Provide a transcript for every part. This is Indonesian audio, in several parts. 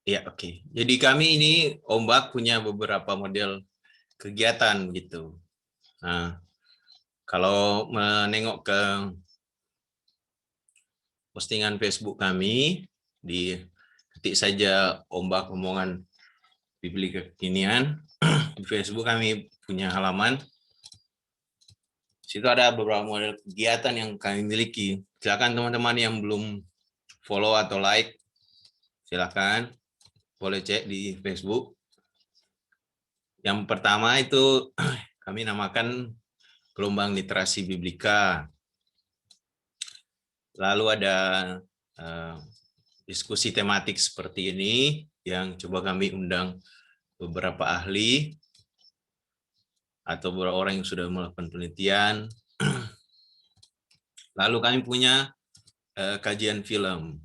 Ya, oke. Jadi kami ini Ombak punya beberapa model kegiatan gitu. Nah, kalau menengok ke postingan Facebook kami, di ketik saja Ombak Omongan Bibli Kekinian. Di Facebook kami punya halaman. Di situ ada beberapa model kegiatan yang kami miliki. Silakan teman-teman yang belum follow atau like, silakan boleh cek di Facebook. Yang pertama itu kami namakan gelombang literasi biblika. Lalu ada diskusi tematik seperti ini yang coba kami undang beberapa ahli atau beberapa orang yang sudah melakukan penelitian. Lalu kami punya kajian film.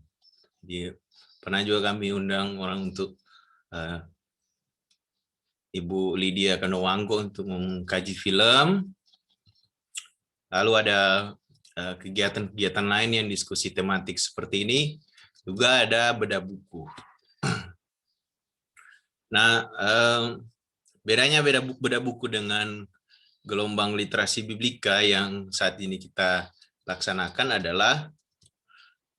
Pernah juga kami undang orang untuk Ibu Lydia Kanowangko untuk mengkaji film. Lalu ada kegiatan-kegiatan lain yang diskusi tematik seperti ini. Juga ada bedah buku. Nah, bedanya bedah buku dengan gelombang literasi biblika yang saat ini kita laksanakan adalah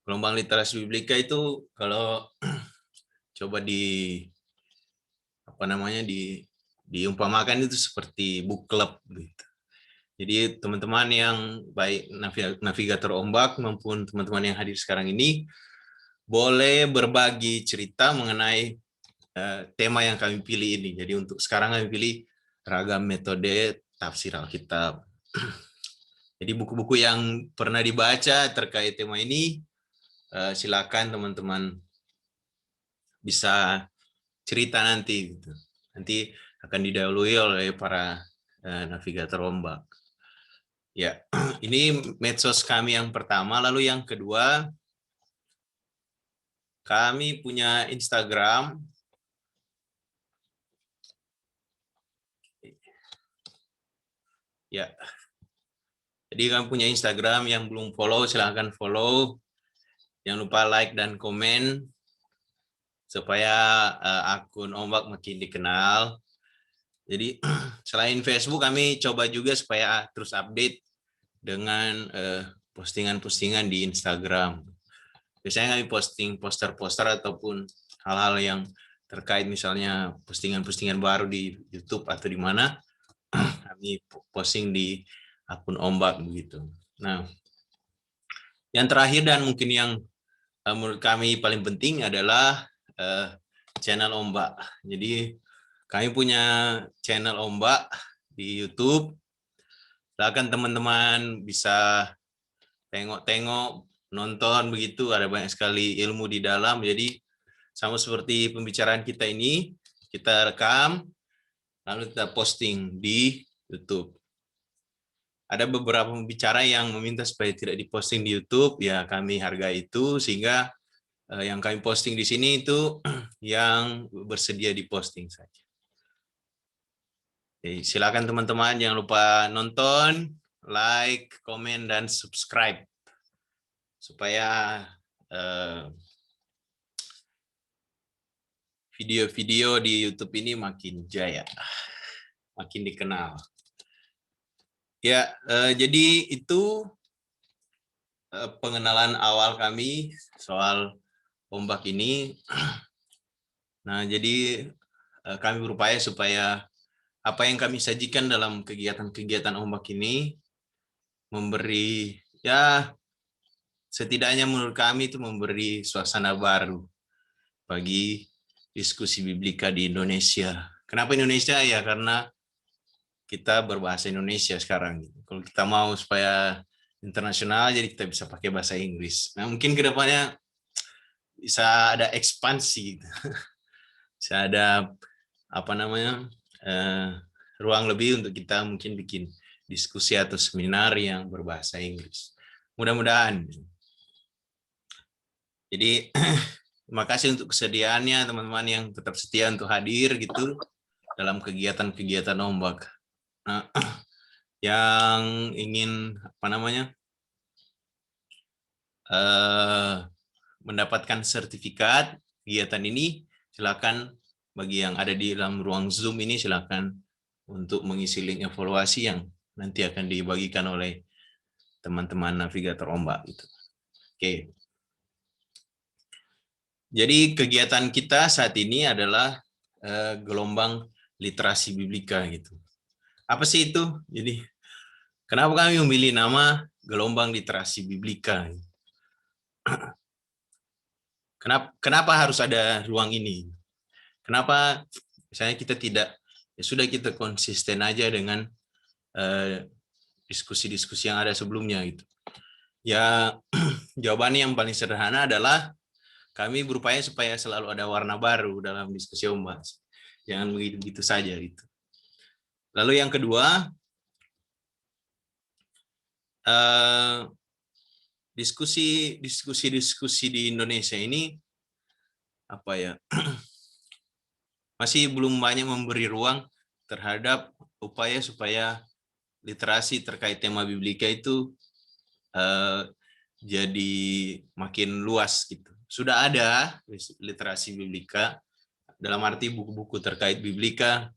gelombang literasi biblika itu kalau coba diumpamakan itu seperti book club gitu. Jadi teman-teman yang baik navigator ombak maupun teman-teman yang hadir sekarang ini boleh berbagi cerita mengenai tema yang kami pilih ini. Jadi untuk sekarang kami pilih ragam metode tafsir Alkitab. Jadi buku-buku yang pernah dibaca terkait tema ini, silakan teman-teman bisa cerita nanti. Gitu. Nanti akan didahului oleh para navigator ombak. Ya, ini medsos kami yang pertama. Lalu yang kedua, kami punya Instagram. Ya, jadi kami punya Instagram, yang belum follow silahkan follow. Jangan lupa like dan komen supaya akun Ombak makin dikenal. Jadi selain Facebook kami coba juga supaya terus update dengan postingan-postingan di Instagram. Biasanya kami posting poster-poster ataupun hal-hal yang terkait misalnya postingan-postingan baru di YouTube atau di mana kami posting di akun Ombak begitu. Nah, yang terakhir dan mungkin yang menurut kami paling penting adalah channel Ombak. Jadi kami punya channel Ombak di YouTube. Silakan teman-teman bisa tengok-tengok, nonton begitu, ada banyak sekali ilmu di dalam. Jadi sama seperti pembicaraan kita ini, kita rekam, lalu kita posting di YouTube. Ada beberapa pembicara yang meminta supaya tidak diposting di YouTube, ya kami hargai itu, sehingga yang kami posting di sini itu yang bersedia diposting saja. Jadi, silakan teman-teman, jangan lupa nonton, like, komen, dan subscribe supaya video-video di YouTube ini makin jaya, makin dikenal. Ya, jadi itu pengenalan awal kami soal ombak ini. Nah, jadi kami berupaya supaya apa yang kami sajikan dalam kegiatan-kegiatan ombak ini memberi, ya setidaknya menurut kami itu memberi suasana baru bagi diskusi biblika di Indonesia. Kenapa Indonesia? Ya karena kita berbahasa Indonesia sekarang. Kalau kita mau supaya internasional, jadi kita bisa pakai bahasa Inggris. Nah, mungkin kedepannya bisa ada ekspansi, bisa ada ruang lebih untuk kita mungkin bikin diskusi atau seminar yang berbahasa Inggris. Mudah-mudahan. Jadi terima kasih untuk kesediaannya teman-teman yang tetap setia untuk hadir gitu dalam kegiatan-kegiatan ombak. Nah, yang ingin mendapatkan sertifikat kegiatan ini silakan bagi yang ada di dalam ruang Zoom ini, silakan untuk mengisi link evaluasi yang nanti akan dibagikan oleh teman-teman navigator ombak. Gitu. Oke. Jadi kegiatan kita saat ini adalah gelombang literasi biblika gitu. Apa sih itu? Jadi kenapa kami memilih nama gelombang literasi biblika? Kenapa harus ada ruang ini? Kenapa misalnya kita tidak, ya sudah kita konsisten aja dengan diskusi-diskusi yang ada sebelumnya gitu. Ya jawabannya yang paling sederhana adalah kami berupaya supaya selalu ada warna baru dalam diskusi ombak. Jangan begitu saja gitu. Lalu yang kedua, diskusi di Indonesia ini apa ya, masih belum banyak memberi ruang terhadap upaya supaya literasi terkait tema biblika itu jadi makin luas gitu. Sudah ada literasi biblika dalam arti buku-buku terkait biblika,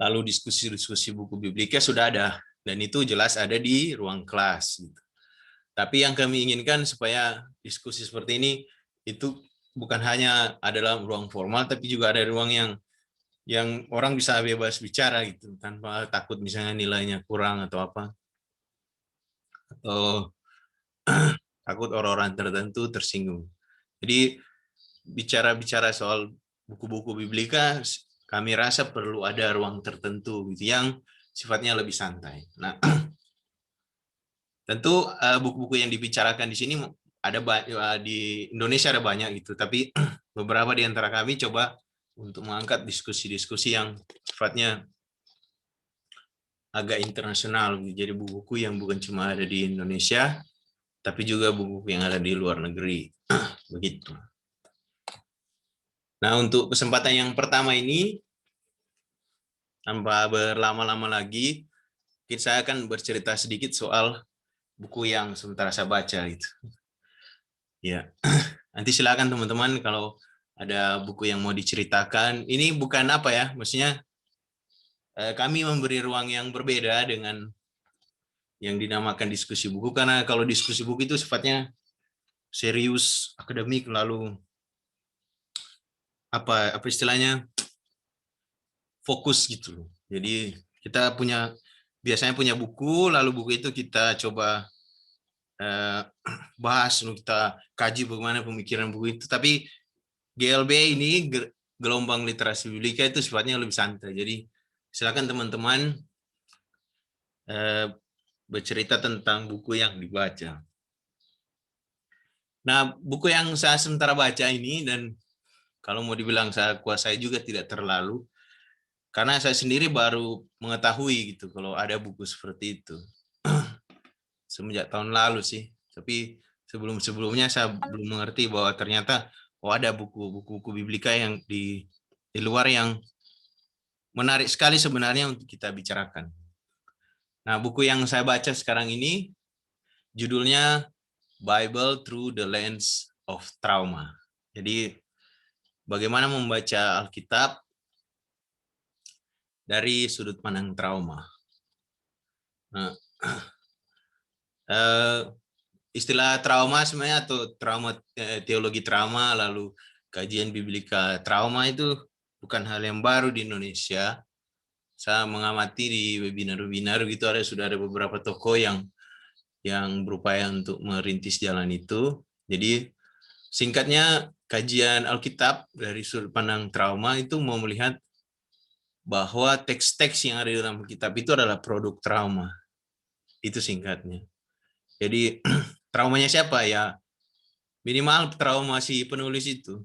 lalu diskusi-diskusi buku biblika sudah ada, dan itu jelas ada di ruang kelas gitu. Tapi yang kami inginkan supaya diskusi seperti ini itu bukan hanya adalah ruang formal, tapi juga ada ruang yang orang bisa bebas bicara gitu, tanpa takut misalnya nilainya kurang atau apa, atau takut orang-orang tertentu tersinggung. Jadi bicara-bicara soal buku-buku biblika, kami rasa perlu ada ruang tertentu gitu, yang sifatnya lebih santai. Nah, tentu buku-buku yang dibicarakan di sini ada di Indonesia ada banyak gitu, tapi beberapa di antara kami coba untuk mengangkat diskusi-diskusi yang sifatnya agak internasional. Jadi buku-buku yang bukan cuma ada di Indonesia, tapi juga buku-buku yang ada di luar negeri. Begitu. Nah, untuk kesempatan yang pertama ini, tanpa berlama-lama lagi, saya akan bercerita sedikit soal buku yang sementara saya baca itu. Ya, nanti silakan teman-teman kalau ada buku yang mau diceritakan. Ini bukan apa ya, maksudnya kami memberi ruang yang berbeda dengan yang dinamakan diskusi buku, karena kalau diskusi buku itu sifatnya serius, akademik, lalu apa istilahnya, fokus gitu loh. Jadi kita biasanya punya buku, lalu buku itu kita coba bahas, kita kaji bagaimana pemikiran buku itu. Tapi GLB ini, gelombang literasi biblika, itu sifatnya lebih santai. Jadi silakan teman-teman bercerita tentang buku yang dibaca. Nah, buku yang saya sementara baca ini, dan kalau mau dibilang saya kuasai juga tidak terlalu, karena saya sendiri baru mengetahui gitu kalau ada buku seperti itu semenjak tahun lalu sih. Tapi sebelum-sebelumnya saya belum mengerti bahwa ternyata ada buku-buku biblika yang di luar yang menarik sekali sebenarnya untuk kita bicarakan. Nah, buku yang saya baca sekarang ini judulnya Bible Through the Lens of Trauma. Jadi bagaimana membaca Alkitab dari sudut pandang trauma. Nah, istilah trauma sebenarnya, atau trauma, teologi trauma, lalu kajian biblika trauma, itu bukan hal yang baru di Indonesia. Saya mengamati di webinar-webinar gitu, sudah ada beberapa tokoh yang berupaya untuk merintis jalan itu. Jadi singkatnya, kajian Alkitab dari sudut pandang trauma itu mau melihat bahwa teks-teks yang ada di dalam Alkitab itu adalah produk trauma. Itu singkatnya. Jadi traumanya siapa ya? Minimal trauma si penulis itu.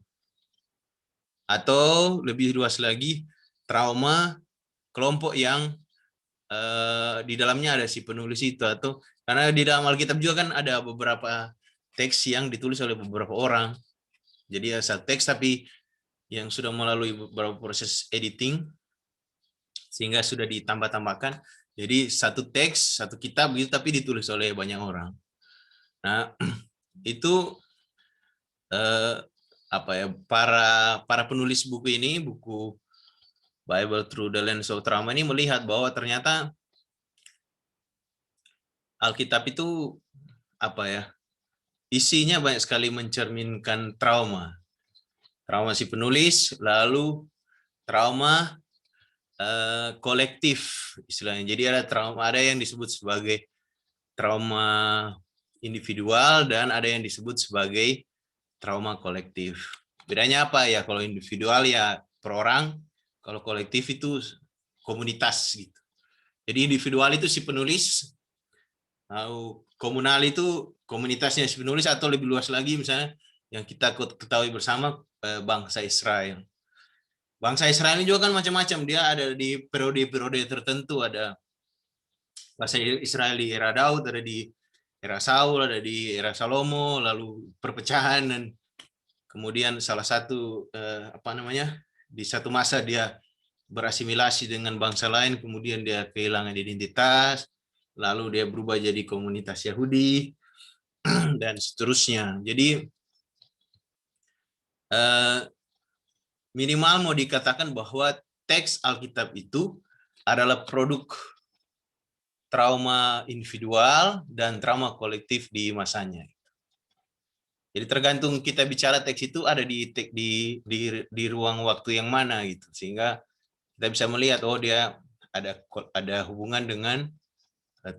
Atau lebih luas lagi, trauma kelompok yang di dalamnya ada si penulis itu. Atau karena di dalam Alkitab juga kan ada beberapa teks yang ditulis oleh beberapa orang. Jadi asal teks tapi yang sudah melalui beberapa proses editing sehingga sudah ditambah-tambahkan. Jadi satu teks, satu kitab gitu, tapi ditulis oleh banyak orang. Nah, itu para penulis buku ini, buku Bible Through the Lens of Trauma ini melihat bahwa ternyata Alkitab itu isinya banyak sekali mencerminkan trauma si penulis, lalu trauma kolektif istilahnya. Jadi ada yang disebut sebagai trauma individual dan ada yang disebut sebagai trauma kolektif. Bedanya apa ya? Kalau individual ya per orang, kalau kolektif itu komunitas gitu. Jadi individual itu si penulis, lalu komunal itu komunitasnya si penulis, atau lebih luas lagi misalnya yang kita ketahui bersama bangsa Israel. Bangsa Israel ini juga kan macam-macam, dia ada di periode-periode tertentu, ada bangsa Israel di era Daud, ada di era Saul, ada di era Salomo, lalu perpecahan, dan kemudian salah satu di satu masa dia berasimilasi dengan bangsa lain, kemudian dia kehilangan identitas, lalu dia berubah jadi komunitas Yahudi dan seterusnya. Jadi minimal mau dikatakan bahwa teks Alkitab itu adalah produk trauma individual dan trauma kolektif di masanya. Jadi tergantung kita bicara teks itu ada di ruang waktu yang mana gitu, sehingga kita bisa melihat dia ada hubungan dengan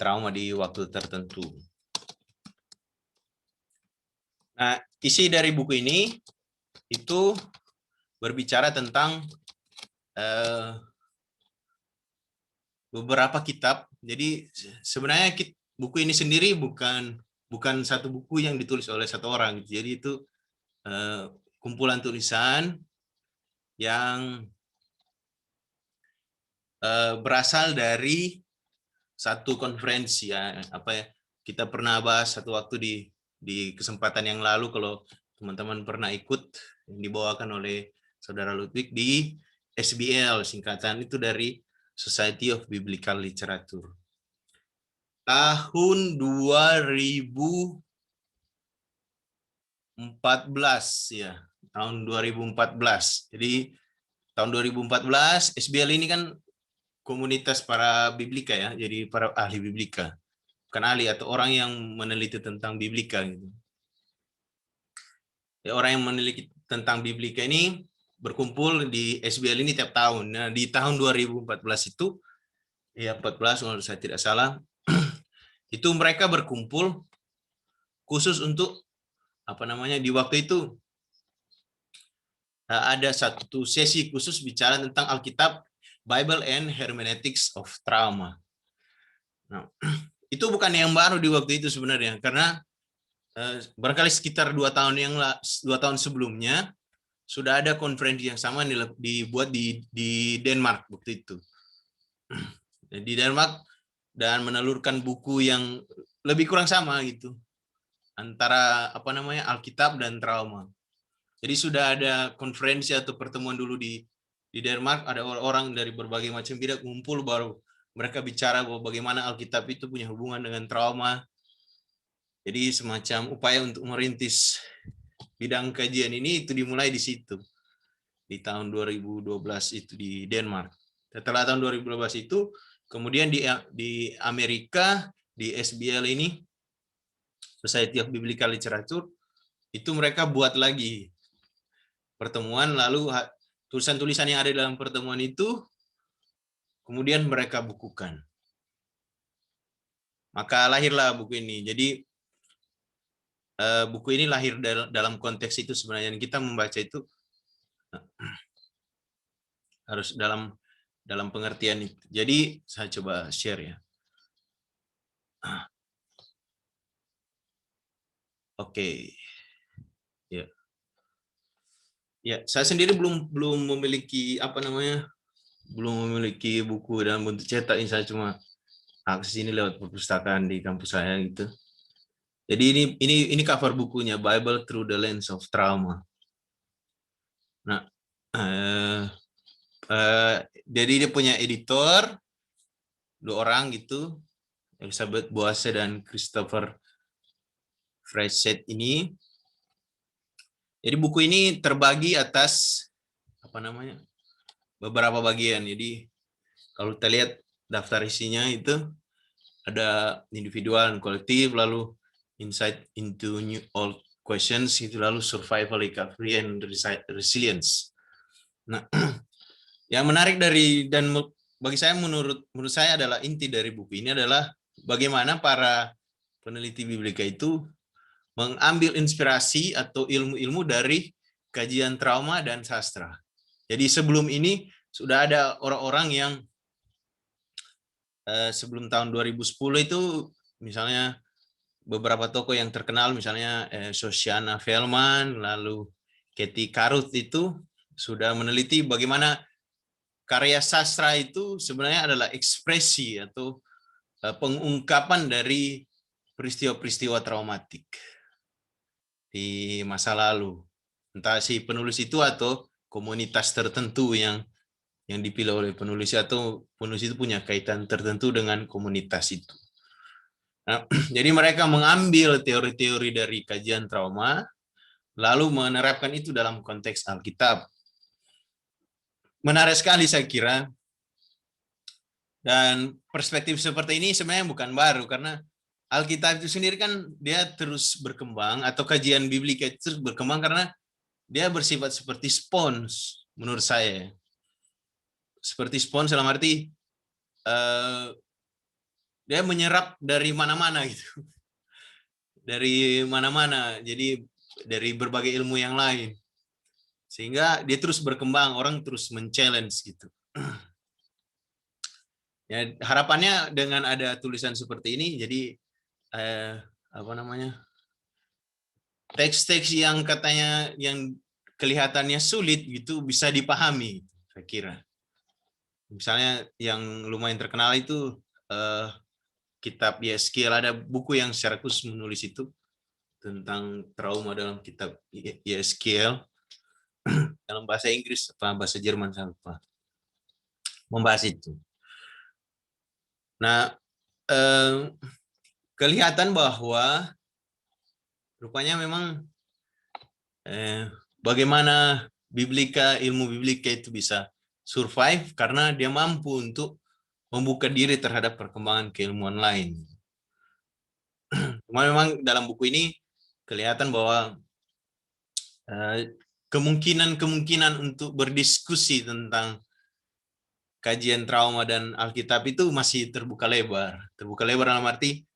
trauma di waktu tertentu. Nah, isi dari buku ini itu berbicara tentang beberapa kitab. Jadi sebenarnya buku ini sendiri bukan satu buku yang ditulis oleh satu orang. Jadi itu kumpulan tulisan yang berasal dari satu konferensi ya. Kita pernah bahas satu waktu di kesempatan yang lalu, kalau teman-teman pernah ikut, yang dibawakan oleh Saudara Ludwig di SBL, singkatan itu dari Society of Biblical Literature. Tahun 2014 ya, tahun 2014. Jadi tahun 2014 SBL ini kan komunitas para biblika ya, jadi para ahli biblika. Bukan ahli, atau orang yang meneliti tentang biblika gitu. Ya, orang yang meneliti tentang biblika ini berkumpul di SBL ini tiap tahun. Nah, di tahun 2014 itu, ya 14 kalau saya tidak salah, itu mereka berkumpul khusus untuk di waktu itu ada satu sesi khusus bicara tentang Alkitab, Bible and Hermeneutics of Trauma. Nah, itu bukan yang baru di waktu itu sebenarnya, karena barangkali sekitar 2 tahun sebelumnya sudah ada konferensi yang sama dibuat di Denmark waktu itu. Di Denmark, dan menelurkan buku yang lebih kurang sama gitu, antara Alkitab dan trauma. Jadi sudah ada konferensi atau pertemuan dulu di Denmark, ada orang dari berbagai macam bidang kumpul, baru mereka bicara bahwa bagaimana Alkitab itu punya hubungan dengan trauma. Jadi semacam upaya untuk merintis bidang kajian ini itu dimulai di situ, di tahun 2012 itu di Denmark. Setelah tahun 2012 itu, kemudian di Amerika, di SBL ini, Society of Biblical Literature, itu mereka buat lagi pertemuan, lalu tulisan-tulisan yang ada dalam pertemuan itu kemudian mereka bukukan. Maka lahirlah buku ini. Jadi buku ini lahir dalam konteks itu sebenarnya. Kita membaca itu harus dalam pengertian itu. Jadi saya coba share ya. Oke. Ya. Ya, saya sendiri belum memiliki belum memiliki buku dalam bentuk cetak. Ini saya cuma akses ini lewat perpustakaan di kampus saya gitu. Jadi ini cover bukunya, Bible Through the Lens of Trauma. Nah, jadi dia punya editor 2 orang gitu, Elizabeth Boase dan Christopher Freiset ini. Jadi buku ini terbagi atas beberapa bagian. Jadi kalau kita lihat daftar isinya itu ada individual dan kolektif, lalu insight into new old questions, itu lalu survival, recovery, and resilience. Nah, yang menarik dan bagi saya menurut saya adalah inti dari buku ini adalah bagaimana para peneliti biblika itu mengambil inspirasi atau ilmu-ilmu dari kajian trauma dan sastra. Jadi sebelum ini sudah ada orang-orang yang sebelum tahun 2010 itu misalnya beberapa tokoh yang terkenal, misalnya Shoshana Feldman, lalu Katie Caruth itu sudah meneliti bagaimana karya sastra itu sebenarnya adalah ekspresi atau pengungkapan dari peristiwa-peristiwa traumatik di masa lalu. Entah si penulis itu atau komunitas tertentu yang dipilih oleh penulis, atau penulis itu punya kaitan tertentu dengan komunitas itu. Nah, jadi mereka mengambil teori-teori dari kajian trauma, lalu menerapkan itu dalam konteks Alkitab. Menarik sekali saya kira, dan perspektif seperti ini sebenarnya bukan baru, karena Alkitab itu sendiri kan dia terus berkembang, atau kajian biblika itu terus berkembang karena dia bersifat seperti spons menurut saya. Seperti spons dalam arti dia menyerap dari mana-mana gitu. Dari mana-mana, jadi dari berbagai ilmu yang lain. Sehingga dia terus berkembang, orang terus men-challenge gitu. Ya, harapannya dengan ada tulisan seperti ini, jadi teks-teks yang katanya yang kelihatannya sulit gitu bisa dipahami, saya kira. Misalnya yang lumayan terkenal itu kitab Yeskiel, ada buku yang secara khusus menulis itu tentang trauma dalam kitab Yeskiel, dalam bahasa Inggris apa bahasa Jerman saya lupa, membahas itu. Nah, kelihatan bahwa rupanya memang bagaimana ilmu biblika itu bisa survive karena dia mampu untuk membuka diri terhadap perkembangan keilmuan lain. Cuma memang dalam buku ini kelihatan bahwa kemungkinan untuk berdiskusi tentang kajian trauma dan Alkitab itu masih terbuka lebar. Terbuka lebar dalam arti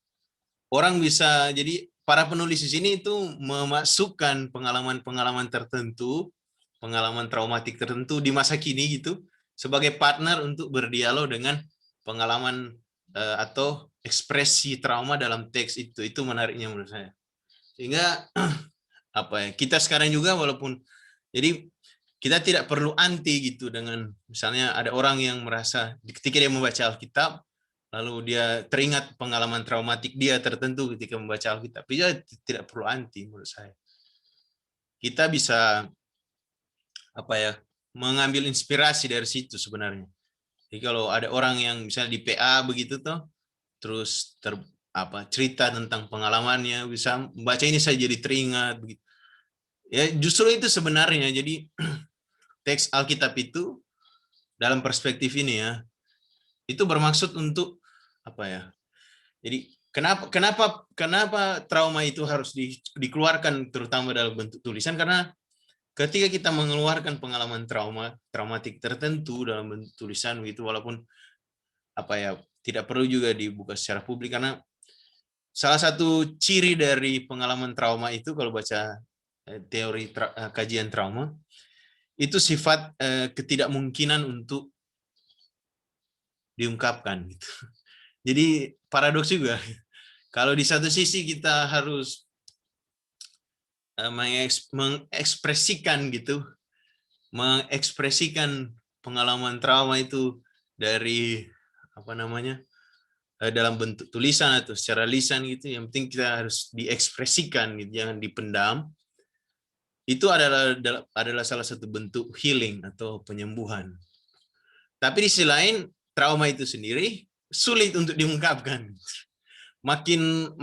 orang bisa, jadi para penulis di sini itu memasukkan pengalaman-pengalaman tertentu, pengalaman traumatik tertentu di masa kini gitu, sebagai partner untuk berdialog dengan pengalaman atau ekspresi trauma dalam teks itu. Itu menariknya menurut saya. Sehingga kita sekarang juga, walaupun jadi kita tidak perlu anti gitu dengan misalnya ada orang yang merasa ketika dia membaca Alkitab lalu dia teringat pengalaman traumatik dia tertentu ketika membaca Alkitab. Dia tidak perlu anti menurut saya. Kita bisa mengambil inspirasi dari situ sebenarnya. Jadi kalau ada orang yang misalnya di PA begitu tuh, terus cerita tentang pengalamannya, bisa membaca ini saya jadi teringat begitu. Ya justru itu sebenarnya. Jadi teks Alkitab itu dalam perspektif ini ya, itu bermaksud untuk jadi kenapa trauma itu harus dikeluarkan terutama dalam bentuk tulisan, karena ketika kita mengeluarkan pengalaman traumatik tertentu dalam bentuk tulisan gitu, walaupun tidak perlu juga dibuka secara publik, karena salah satu ciri dari pengalaman trauma itu kalau baca teori kajian trauma itu sifat ketidakmungkinan untuk diungkapkan gitu. Jadi paradoks juga. Kalau di satu sisi kita harus mengekspresikan pengalaman trauma itu dari dalam bentuk tulisan atau secara lisan gitu, yang penting kita harus diekspresikan gitu, jangan dipendam. Itu adalah salah satu bentuk healing atau penyembuhan. Tapi di sisi lain trauma itu sendiri sulit untuk diungkapkan. Makin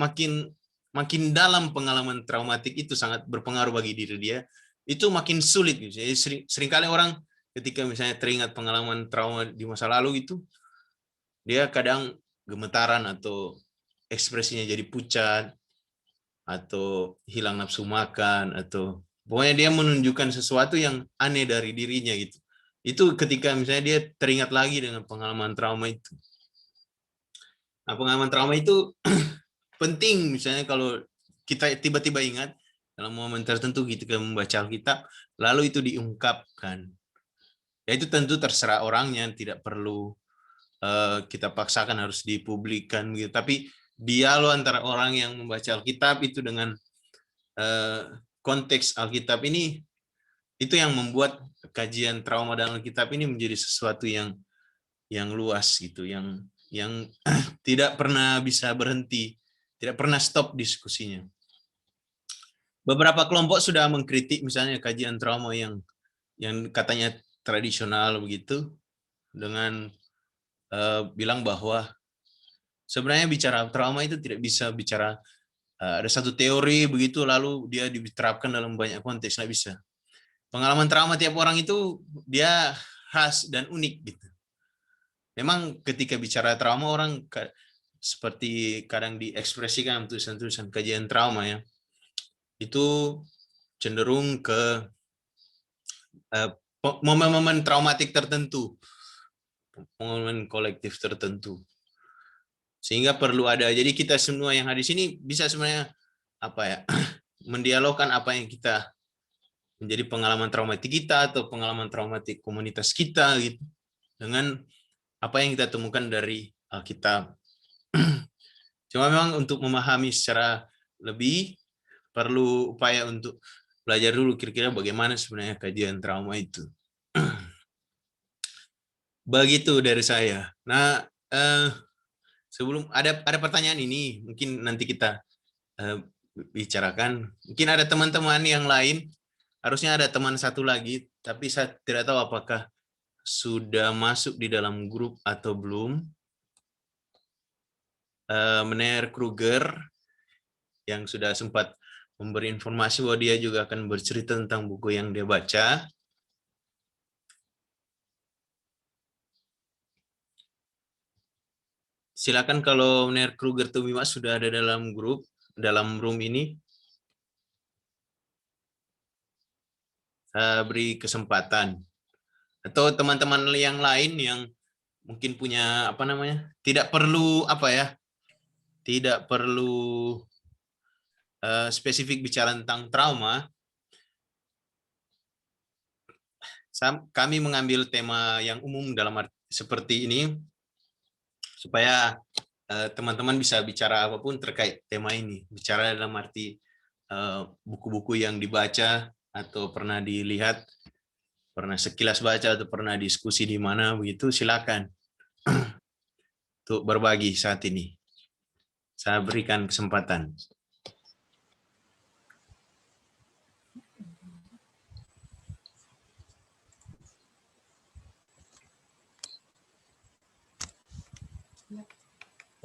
dalam pengalaman traumatik itu sangat berpengaruh bagi diri dia, itu makin sulit gitu. Jadi seringkali orang ketika misalnya teringat pengalaman trauma di masa lalu itu, dia kadang gemetaran atau ekspresinya jadi pucat, atau hilang nafsu makan, atau pokoknya dia menunjukkan sesuatu yang aneh dari dirinya gitu. Itu ketika misalnya dia teringat lagi dengan pengalaman trauma itu. Nah, pengalaman trauma itu penting misalnya kalau kita tiba-tiba ingat dalam momen tertentu ketika membaca Alkitab, lalu itu diungkapkan. Ya itu tentu terserah orangnya, tidak perlu kita paksakan harus dipublikkan gitu. Tapi dialog antara orang yang membaca Alkitab itu dengan konteks Alkitab ini, itu yang membuat kajian trauma dan Alkitab ini menjadi sesuatu yang luas gitu, yang tidak pernah bisa berhenti, tidak pernah stop diskusinya. Beberapa kelompok sudah mengkritik misalnya kajian trauma yang katanya tradisional begitu, dengan bilang bahwa sebenarnya bicara trauma itu tidak bisa bicara ada satu teori begitu lalu dia diterapkan dalam banyak konteks, nggak bisa. Pengalaman trauma tiap orang itu dia khas dan unik gitu. Memang ketika bicara trauma orang seperti kadang diekspresikan tulisan-tulisan kajian trauma ya, itu cenderung ke momen-momen traumatik tertentu, momen kolektif tertentu. Sehingga perlu ada, jadi kita semua yang hadir di sini bisa sebenarnya apa ya, mendialogkan apa yang kita menjadi pengalaman traumatik kita atau pengalaman traumatik komunitas kita gitu, dengan apa yang kita temukan dari Alkitab. Cuma memang untuk memahami secara lebih perlu upaya untuk belajar dulu kira-kira bagaimana sebenarnya kajian trauma itu. Begitu dari saya. Nah, sebelum ada pertanyaan ini, mungkin nanti kita bicarakan. Mungkin ada teman-teman yang lain, harusnya ada teman satu lagi, tapi saya tidak tahu apakah sudah masuk di dalam grup atau belum. Mener Kruger yang sudah sempat memberi informasi bahwa dia juga akan bercerita tentang buku yang dia baca. Silakan kalau Mener Kruger Tumiwa sudah ada dalam grup, dalam room ini, saya beri kesempatan. Atau teman-teman yang lain yang mungkin punya apa namanya, tidak perlu apa ya, tidak perlu spesifik bicara tentang trauma. Kami mengambil tema yang umum dalam arti seperti ini supaya teman-teman bisa bicara apapun terkait tema ini, bicara dalam arti buku-buku yang dibaca atau pernah dilihat, pernah sekilas baca atau pernah diskusi di mana begitu, silakan untuk berbagi saat ini. Saya berikan kesempatan.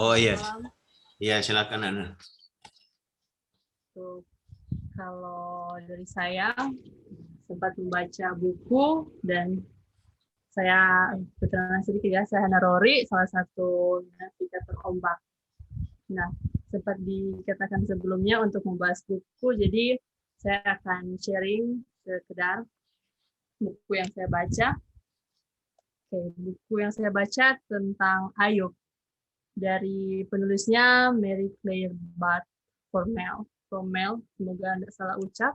Oh iya, iya silakan Ana. Kalau dari saya sempat membaca buku dan saya keterangan sedikit ya, saya Hana Rory, salah satu navigator ombak. Nah, seperti dikatakan sebelumnya untuk membahas buku, jadi saya akan sharing sekedar buku yang saya baca. Oke, buku yang saya baca tentang Ayub dari penulisnya Mary Claire Bart Formel, semoga tidak salah ucap.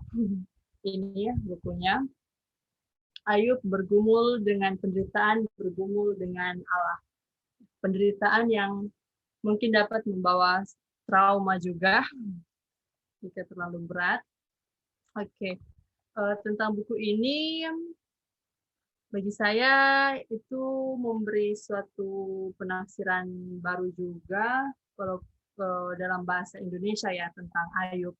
Ini ya bukunya. Ayub bergumul dengan penderitaan, bergumul dengan Allah. Penderitaan yang mungkin dapat membawa trauma juga jika terlalu berat. Oke, tentang buku ini bagi saya itu memberi suatu penafsiran baru juga kalau dalam bahasa Indonesia ya tentang Ayub.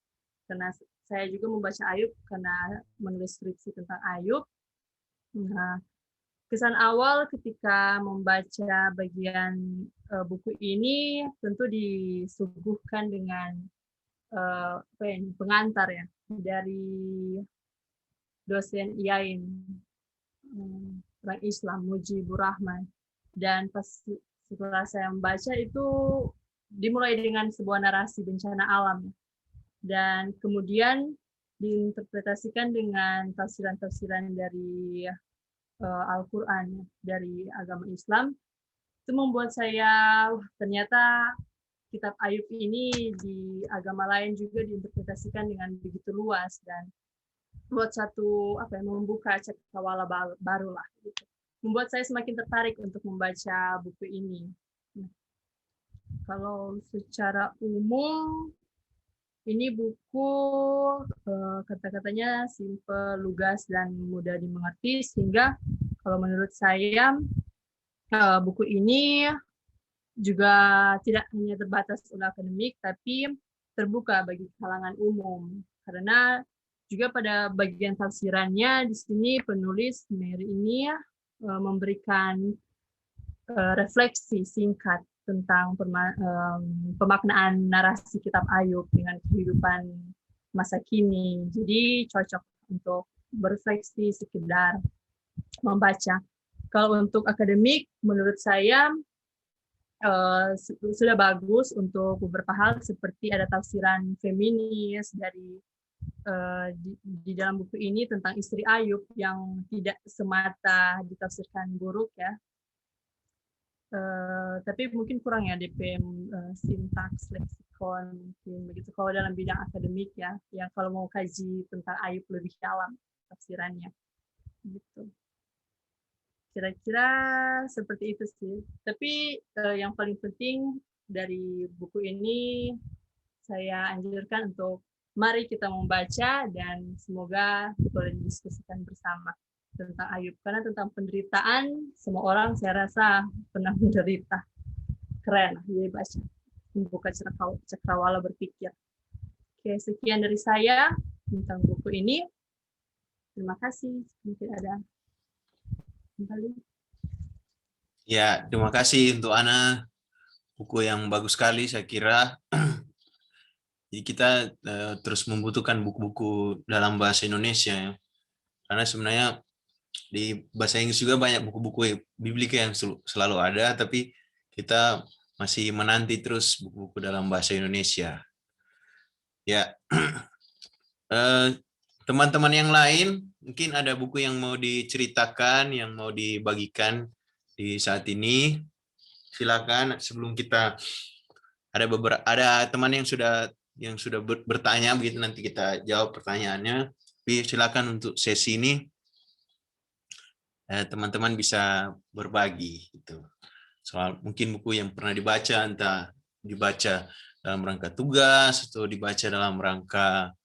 Karena saya juga membaca Ayub karena menulis skripsi tentang Ayub. Nah, kesan awal ketika membaca bagian buku ini tentu disuguhkan dengan pengantar ya dari dosen IAIN, orang Islam, Mujibur Rahman. Dan pas setelah saya membaca itu dimulai dengan sebuah narasi bencana alam. Dan kemudian diinterpretasikan dengan tafsiran-tafsiran dari Al-Quran, dari agama Islam. Itu membuat saya, ternyata kitab Ayub ini di agama lain juga diinterpretasikan dengan begitu luas dan buat satu membuka cakrawala baru lah gitu. Membuat saya semakin tertarik untuk membaca buku ini. Nah, kalau secara umum ini buku kata-katanya simple, lugas dan mudah dimengerti sehingga kalau menurut saya buku ini juga tidak hanya terbatas oleh akademik, tapi terbuka bagi kalangan umum. Karena juga pada bagian tafsirannya, di sini penulis Mary ini memberikan refleksi singkat tentang pemaknaan narasi kitab Ayub dengan kehidupan masa kini. Jadi cocok untuk berefleksi sekedar membaca. Kalau untuk akademik, menurut saya sudah bagus untuk beberapa hal seperti ada tafsiran feminis dari di dalam buku ini tentang istri Ayub yang tidak semata ditafsirkan buruk ya, tapi mungkin kurang ya DP sintaks leksikon mungkin begitu kalau dalam bidang akademik ya, yang kalau mau kaji tentang Ayub lebih dalam tafsirannya gitu. Kira-kira seperti itu sih. Tapi yang paling penting dari buku ini saya anjurkan untuk mari kita membaca dan semoga boleh didiskusikan bersama tentang Ayub. Karena tentang penderitaan, semua orang saya rasa pernah menderita. Keren, jadi baca. Membuka cakrawala berpikir. Oke, sekian dari saya tentang buku ini. Terima kasih. Mungkin ada kembali. Ya, terima kasih untuk Ana. Buku yang bagus sekali saya kira. Jadi kita terus membutuhkan buku-buku dalam bahasa Indonesia ya. Karena sebenarnya di bahasa Inggris juga banyak buku-buku biblika yang selalu ada, tapi kita masih menanti terus buku-buku dalam bahasa Indonesia. Ya, teman-teman yang lain mungkin ada buku yang mau diceritakan, yang mau dibagikan di saat ini. Silakan sebelum kita ada teman yang sudah bertanya begitu, nanti kita jawab pertanyaannya. Tapi silakan untuk sesi ini teman-teman bisa berbagi gitu. Soal mungkin buku yang pernah dibaca, entah dibaca dalam rangka tugas atau dibaca dalam rangka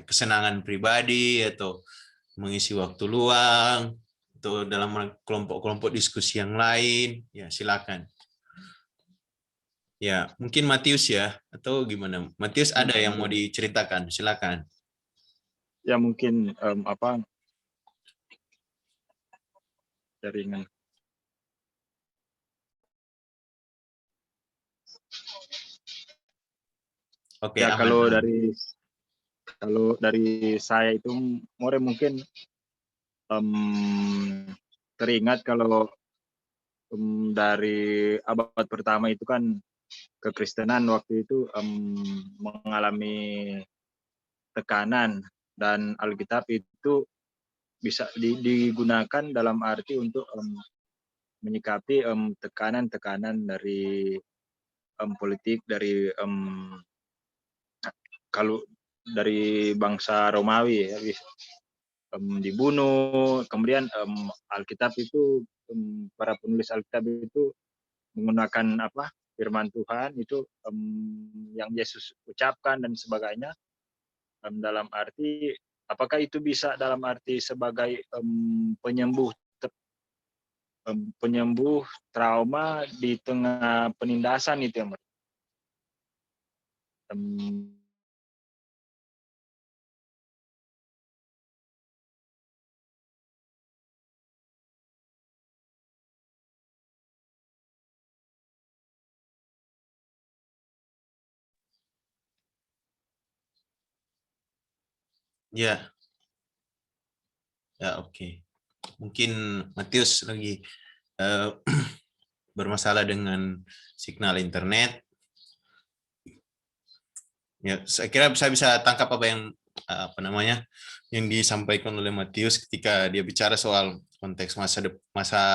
kesenangan pribadi atau mengisi waktu luang atau dalam kelompok-kelompok diskusi yang lain, ya silakan. Ya, mungkin Matius ya, atau gimana? Matius ada yang mau diceritakan, silakan. Ya mungkin jaringan. Oke, Ya aman. kalau dari saya itu mungkin teringat kalau dari abad pertama itu kan kekristenan waktu itu mengalami tekanan dan Alkitab itu bisa digunakan dalam arti untuk menyikapi tekanan-tekanan dari politik dari kalau dari bangsa Romawi ya, dibunuh. Kemudian Alkitab itu para penulis Alkitab itu menggunakan firman Tuhan itu yang Yesus ucapkan dan sebagainya, dalam arti apakah itu bisa dalam arti sebagai penyembuh trauma di tengah penindasan itu ya, Ya, ya oke. Mungkin Matius lagi bermasalah dengan signal internet. Ya, saya kira saya bisa tangkap apa yang yang disampaikan oleh Matius ketika dia bicara soal konteks masa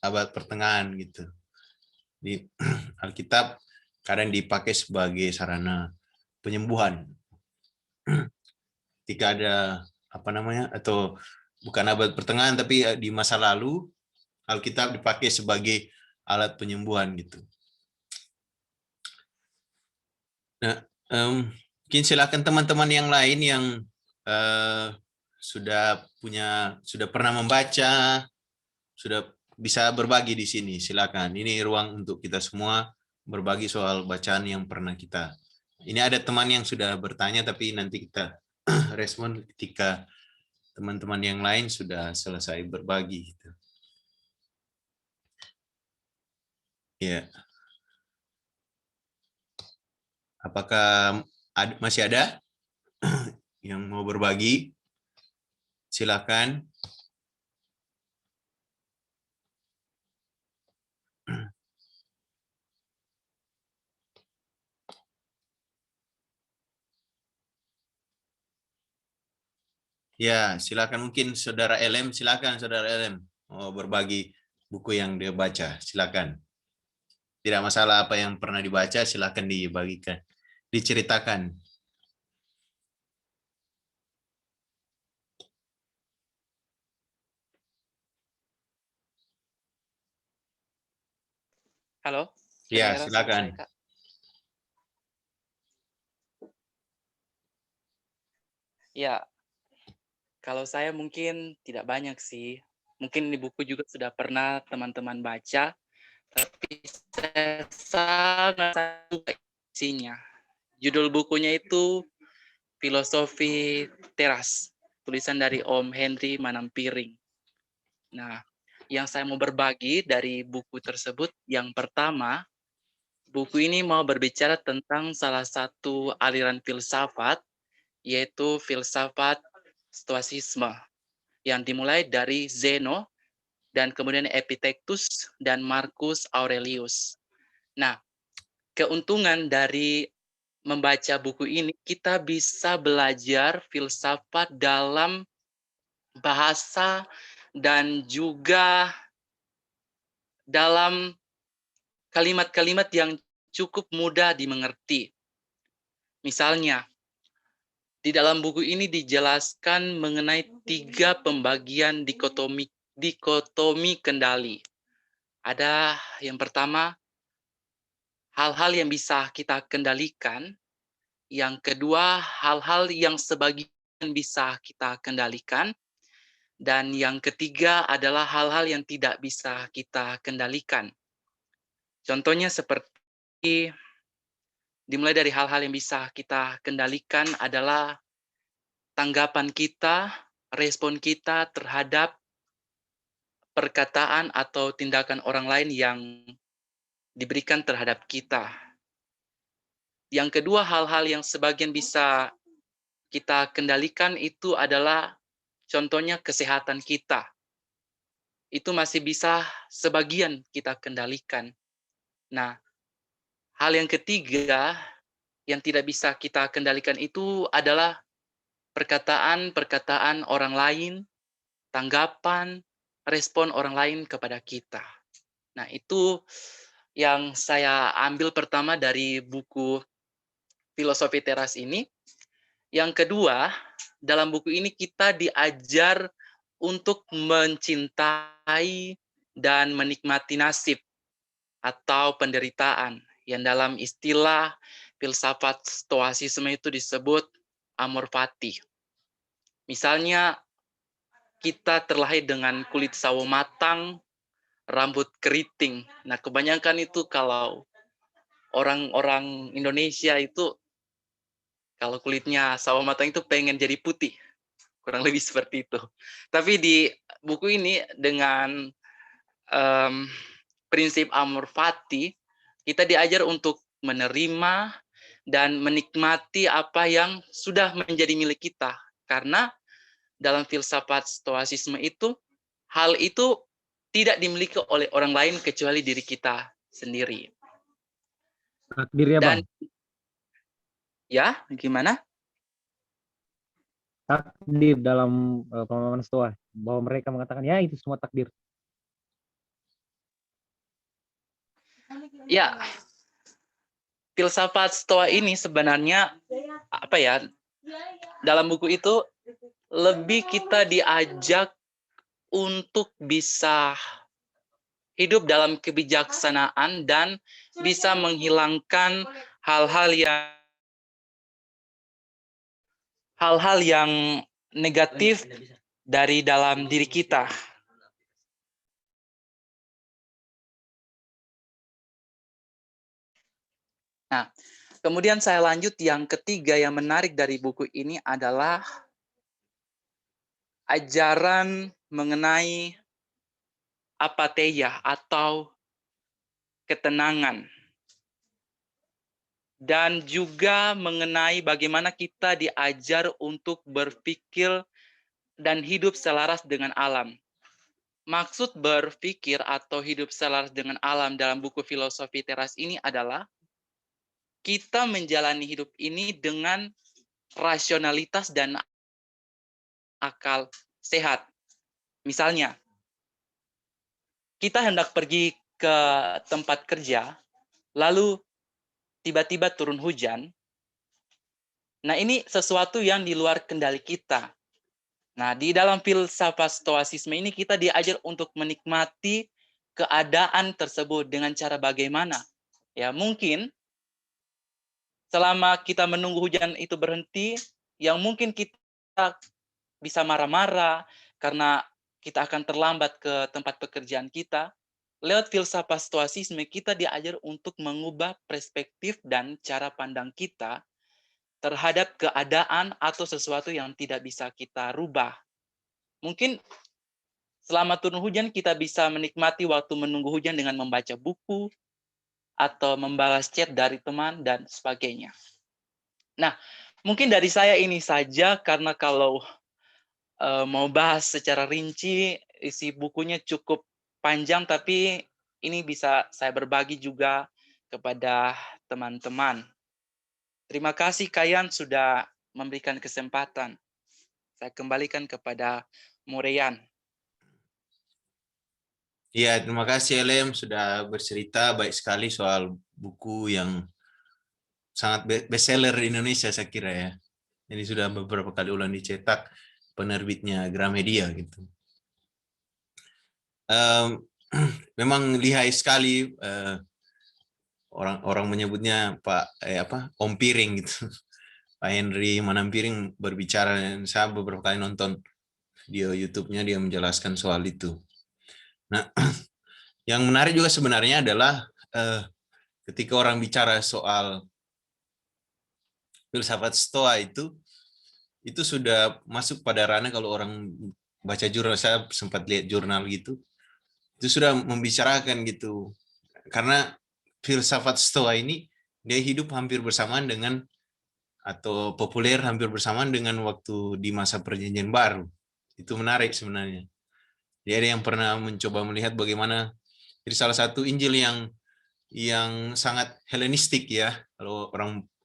abad pertengahan gitu. Di Alkitab kadang dipakai sebagai sarana penyembuhan. Ketika ada atau bukan abad pertengahan tapi di masa lalu Alkitab dipakai sebagai alat penyembuhan gitu. Nah, mungkin silakan teman-teman yang lain yang sudah pernah membaca, sudah bisa berbagi di sini. Silakan. Ini ruang untuk kita semua berbagi soal bacaan yang pernah kita. Ini ada teman yang sudah bertanya, tapi nanti kita respon ketika teman-teman yang lain sudah selesai berbagi. Ya. Apakah masih ada yang mau berbagi? Silakan. Ya, silakan mungkin Saudara LM, silakan Saudara LM mau berbagi buku yang dia baca, silakan. Tidak masalah apa yang pernah dibaca, silakan dibagikan, diceritakan. Halo? Ya, Kedengaran suara silakan. saya, Kak? Ya, kalau saya mungkin tidak banyak sih. Mungkin di buku juga sudah pernah teman-teman baca, tapi saya sangat suka isinya. Judul bukunya itu Filosofi Teras, tulisan dari Om Henry Manampiring. Nah, yang saya mau berbagi dari buku tersebut, yang pertama, buku ini mau berbicara tentang salah satu aliran filsafat, yaitu filsafat stoasisme, yang dimulai dari Zeno, dan kemudian Epictetus, dan Marcus Aurelius. Nah, keuntungan dari membaca buku ini, kita bisa belajar filsafat dalam bahasa dan juga dalam kalimat-kalimat yang cukup mudah dimengerti. Misalnya, di dalam buku ini dijelaskan mengenai 3 pembagian dikotomi kendali. Ada yang pertama, hal-hal yang bisa kita kendalikan. Yang kedua, hal-hal yang sebagian bisa kita kendalikan. Dan yang ketiga adalah hal-hal yang tidak bisa kita kendalikan. Contohnya seperti dimulai dari hal-hal yang bisa kita kendalikan adalah tanggapan kita, respon kita terhadap perkataan atau tindakan orang lain yang diberikan terhadap kita. Yang kedua, hal-hal yang sebagian bisa kita kendalikan itu adalah contohnya kesehatan kita. Itu masih bisa sebagian kita kendalikan. Nah, hal yang ketiga yang tidak bisa kita kendalikan itu adalah perkataan-perkataan orang lain, tanggapan, respon orang lain kepada kita. Nah, itu yang saya ambil pertama dari buku Filosofi Teras ini. Yang kedua, dalam buku ini kita diajar untuk mencintai dan menikmati nasib atau penderitaan, yang dalam istilah filsafat stoasisme itu disebut amor fati. Misalnya, kita terlahir dengan kulit sawo matang, rambut keriting. Nah, kebanyakan itu kalau orang-orang Indonesia itu kalau kulitnya sawo matang itu pengen jadi putih. Kurang lebih seperti itu. Tapi di buku ini dengan prinsip amor fati, kita diajar untuk menerima dan menikmati apa yang sudah menjadi milik kita. Karena dalam filsafat stoasisme itu, hal itu tidak dimiliki oleh orang lain kecuali diri kita sendiri. Takdir ya, Dan Bang? ya, gimana? Takdir dalam pemahaman Stoa, bahwa mereka mengatakan ya itu semua takdir. Ya, filsafat Stoa ini sebenarnya apa ya? Dalam buku itu lebih kita diajak untuk bisa hidup dalam kebijaksanaan dan bisa menghilangkan hal-hal yang negatif dari dalam diri kita. Nah, kemudian saya lanjut, yang ketiga yang menarik dari buku ini adalah ajaran mengenai apatheia atau ketenangan. Dan juga mengenai bagaimana kita diajar untuk berpikir dan hidup selaras dengan alam. Maksud berpikir atau hidup selaras dengan alam dalam buku Filosofi Teras ini adalah kita menjalani hidup ini dengan rasionalitas dan akal sehat. Misalnya, kita hendak pergi ke tempat kerja, lalu tiba-tiba turun hujan. Nah, ini sesuatu yang di luar kendali kita. Nah, di dalam filsafat stoasisme ini kita diajar untuk menikmati keadaan tersebut dengan cara bagaimana. Ya, mungkin selama kita menunggu hujan itu berhenti, yang mungkin kita bisa marah-marah karena kita akan terlambat ke tempat pekerjaan kita. Lewat filsafat stoasisme kita diajar untuk mengubah perspektif dan cara pandang kita terhadap keadaan atau sesuatu yang tidak bisa kita rubah. Mungkin selama turun hujan kita bisa menikmati waktu menunggu hujan dengan membaca buku atau membalas chat dari teman dan sebagainya. Nah, mungkin dari saya ini saja, karena kalau mau bahas secara rinci, isi bukunya cukup panjang, tapi ini bisa saya berbagi juga kepada teman-teman. Terima kasih Kayan sudah memberikan kesempatan. Saya kembalikan kepada Moreyan. Ya, terima kasih Elem sudah bercerita baik sekali soal buku yang sangat bestseller di Indonesia, saya kira ya. Jadi sudah beberapa kali ulang dicetak, penerbitnya Gramedia gitu. Memang lihai sekali, orang menyebutnya Om Piring gitu. Pak Henry Manampiring berbicara, dan saya beberapa kali nonton video YouTube-nya, dia menjelaskan soal itu. Nah, yang menarik juga sebenarnya adalah ketika orang bicara soal filsafat Stoa itu sudah masuk pada ranah, kalau orang baca jurnal, saya sempat lihat jurnal gitu, itu sudah membicarakan gitu. Karena filsafat Stoa ini dia hidup hampir bersamaan dengan, atau populer hampir bersamaan dengan waktu di masa Perjanjian Baru. Itu menarik sebenarnya. Jadi ada yang pernah mencoba melihat bagaimana, jadi salah satu Injil yang sangat Helenistik ya, kalau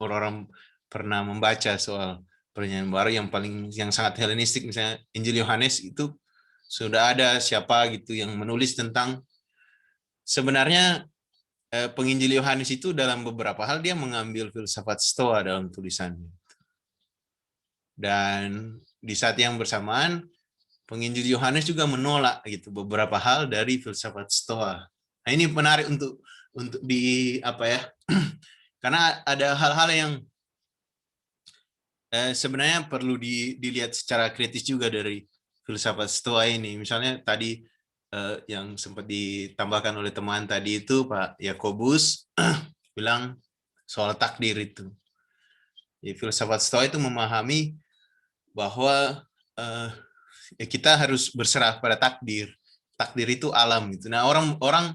orang pernah membaca soal Perjanjian Baru, yang sangat Helenistik, misalnya Injil Yohanes, itu sudah ada siapa gitu yang menulis tentang, sebenarnya penginjil Yohanes itu dalam beberapa hal dia mengambil filsafat Stoa dalam tulisannya. Dan di saat yang bersamaan penginjil Yohanes juga menolak gitu beberapa hal dari filsafat Stoa. Nah, ini menarik untuk karena ada hal-hal yang sebenarnya perlu dilihat secara kritis juga dari filsafat Stoa ini. Misalnya tadi yang sempat ditambahkan oleh teman tadi itu, Pak Yakobus bilang soal takdir itu. Jadi, filsafat Stoa itu memahami bahwa kita harus berserah pada takdir. Takdir itu alam gitu. Nah, orang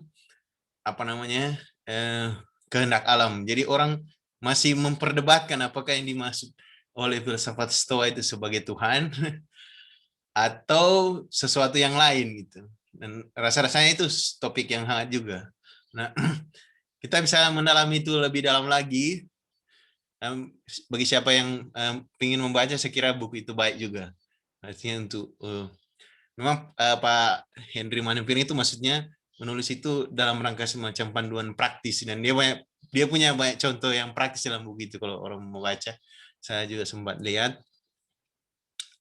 kehendak alam. Jadi orang masih memperdebatkan apakah yang dimaksud oleh filsafat Stoa itu sebagai Tuhan atau sesuatu yang lain gitu. Dan rasa-rasanya itu topik yang hangat juga. Nah, kita bisa mendalami itu lebih dalam lagi. Bagi siapa yang ingin membaca, saya kira buku itu baik juga. Artinya untuk memang Pak Henry Manupir itu maksudnya menulis itu dalam rangka semacam panduan praktis, dan dia punya banyak contoh yang praktis dalam buku itu. Kalau orang mau baca, saya juga sempat lihat,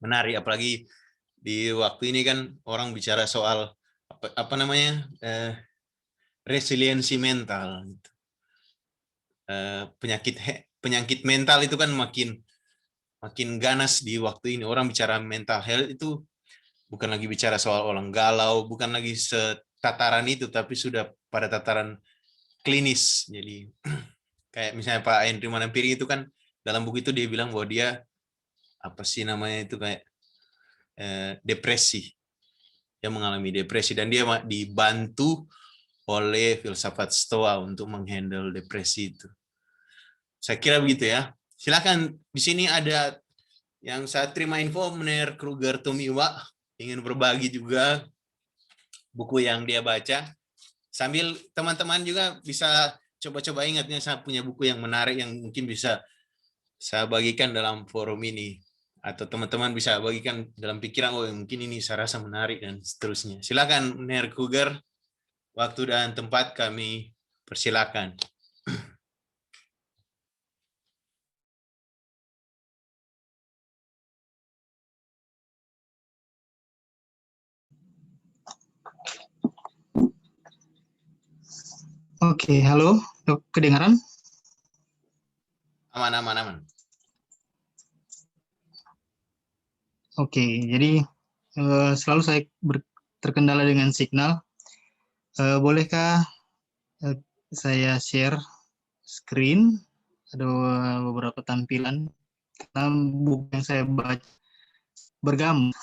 menarik. Apalagi di waktu ini kan orang bicara soal apa namanya resiliensi mental. Penyakit mental itu kan makin ganas di waktu ini. Orang bicara mental health itu bukan lagi bicara soal orang galau, bukan lagi setataran itu, tapi sudah pada tataran klinis. Jadi kayak misalnya Pak Henry Manampiri itu kan dalam buku itu dia bilang bahwa dia apa sih namanya itu kayak depresi. Dia mengalami depresi dan dia dibantu oleh filsafat Stoa untuk menghandle depresi itu. Saya kira begitu ya. Silakan, di sini ada yang saya terima info, Mener Kruger Tumiwa ingin berbagi juga buku yang dia baca. Sambil teman-teman juga bisa coba-coba ingatnya, saya punya buku yang menarik yang mungkin bisa saya bagikan dalam forum ini. Atau teman-teman bisa bagikan dalam pikiran, oh mungkin ini saya rasa menarik dan seterusnya. Silakan Mener Kruger, waktu dan tempat kami persilakan. Oke, halo, kedengaran? Aman, aman, aman. Oke, jadi selalu saya terkendala dengan signal. Bolehkah saya share screen? Ada beberapa tampilan. Karena buku yang saya baca bergambar.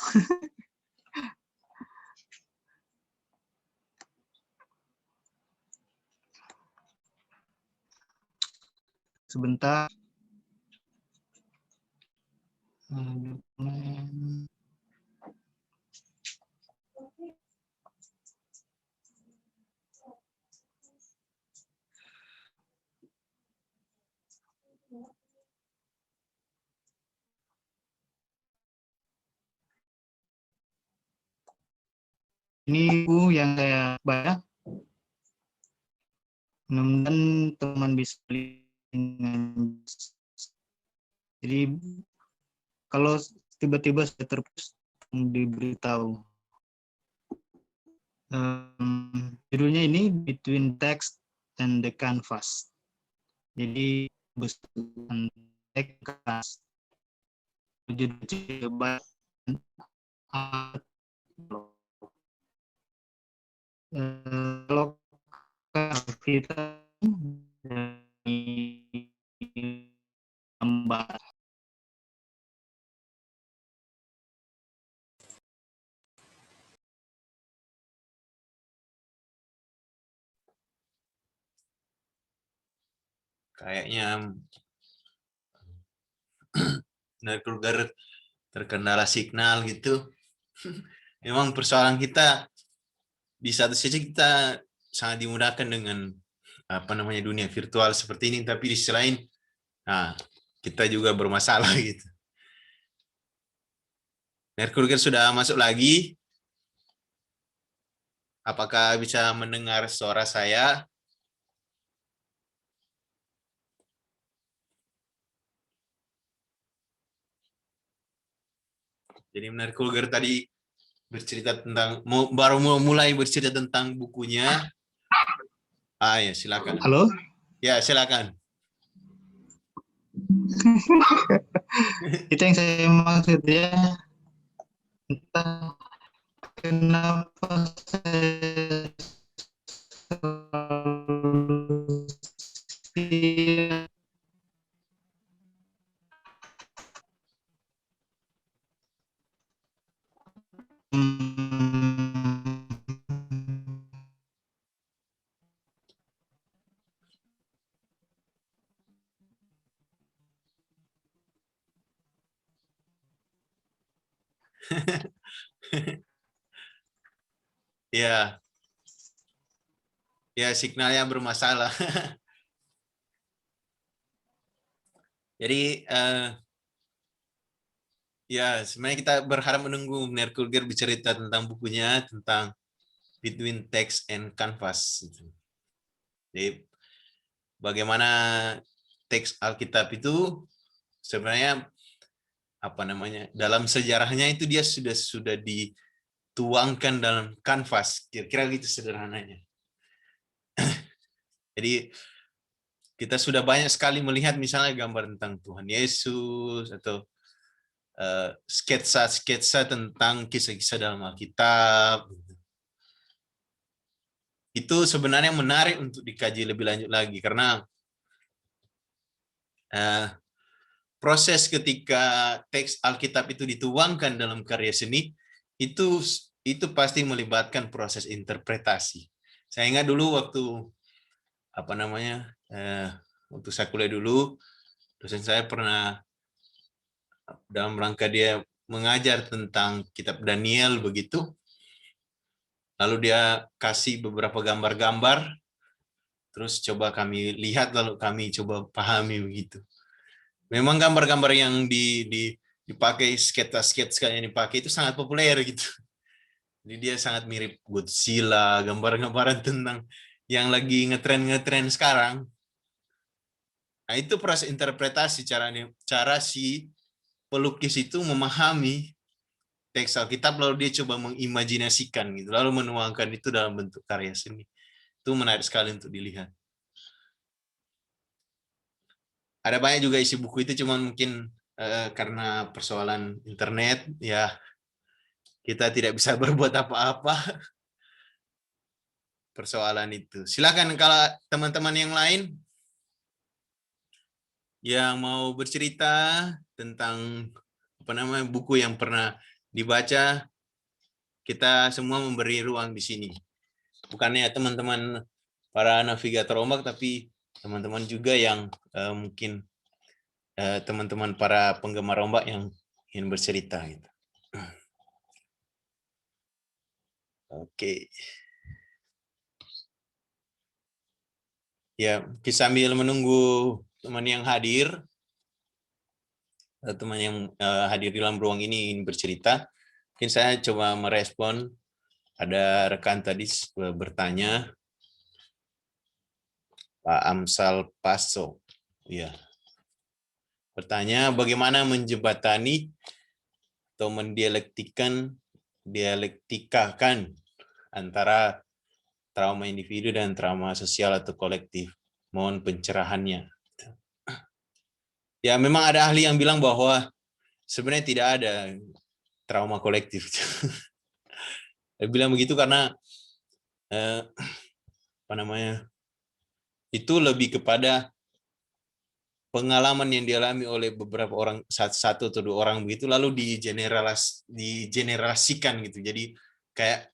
Sebentar. Ini buku yang saya baca. Mudah-mudahan teman bisa lihat. Jadi kalau tiba-tiba saya terputus, diberitahu. Judulnya ini Between Text and the Canvas. Jadi besutan teks, judul coba kalau kita gambar. Kayaknya Mener Kruger terkendala signal gitu. Memang persoalan kita di satu sisi kita sangat dimudahkan dengan apa namanya dunia virtual seperti ini, tapi di sisi lain kita juga bermasalah gitu. Mener Kruger sudah masuk lagi. Apakah bisa mendengar suara saya? Jadi Mener Kruger tadi bercerita tentang, baru mulai bercerita tentang bukunya. Ya silakan. Halo? Ya silakan. Itu yang saya maksud ya. Entah kenapa saya Ya, ya signalnya bermasalah. Jadi ya sebenarnya kita berharap menunggu Nerkulger bercerita tentang bukunya tentang Between Text and Canvas. Jadi bagaimana teks Alkitab itu sebenarnya apa namanya dalam sejarahnya itu dia sudah dituangkan dalam kanvas, kira-kira gitu sederhananya. Jadi kita sudah banyak sekali melihat misalnya gambar tentang Tuhan Yesus atau sketsa-sketsa tentang kisah-kisah dalam Alkitab. Itu sebenarnya menarik untuk dikaji lebih lanjut lagi karena proses ketika teks Alkitab itu dituangkan dalam karya seni itu pasti melibatkan proses interpretasi. Saya ingat dulu waktu waktu saya kuliah dulu, dosen saya pernah dalam rangka dia mengajar tentang kitab Daniel begitu. Lalu dia kasih beberapa gambar-gambar, terus coba kami lihat lalu kami coba pahami begitu. Memang gambar-gambar yang dipakai sketsa-sketsa yang dipakai itu sangat populer gitu. Jadi dia sangat mirip Godzilla, gambar-gambaran tentang yang lagi ngetren sekarang. Nah, itu proses interpretasi cara si pelukis itu memahami teks Alkitab lalu dia coba mengimajinasikan gitu, lalu menuangkan itu dalam bentuk karya seni. Itu menarik sekali untuk dilihat. Ada banyak juga isi buku itu, cuman mungkin karena persoalan internet ya kita tidak bisa berbuat apa-apa persoalan itu. Silakan kalau teman-teman yang lain yang mau bercerita tentang buku yang pernah dibaca, kita semua memberi ruang di sini. Bukannya teman-teman para navigator ombak, tapi teman-teman juga yang mungkin teman-teman para penggemar ombak yang ingin bercerita gitu. Oke. Ya, kita sambil menunggu teman yang hadir, teman yang hadir di dalam ruang ini ingin bercerita, mungkin saya coba merespon. Ada rekan tadi bertanya, Pak Amsal Paso, ya, bertanya bagaimana menjembatani atau dialektikakan antara trauma individu dan trauma sosial atau kolektif. Mohon pencerahannya. Ya, memang ada ahli yang bilang bahwa sebenarnya tidak ada trauma kolektif. Saya bilang begitu karena itu lebih kepada pengalaman yang dialami oleh beberapa orang, satu atau dua orang begitu, lalu digenerasikan gitu. Jadi kayak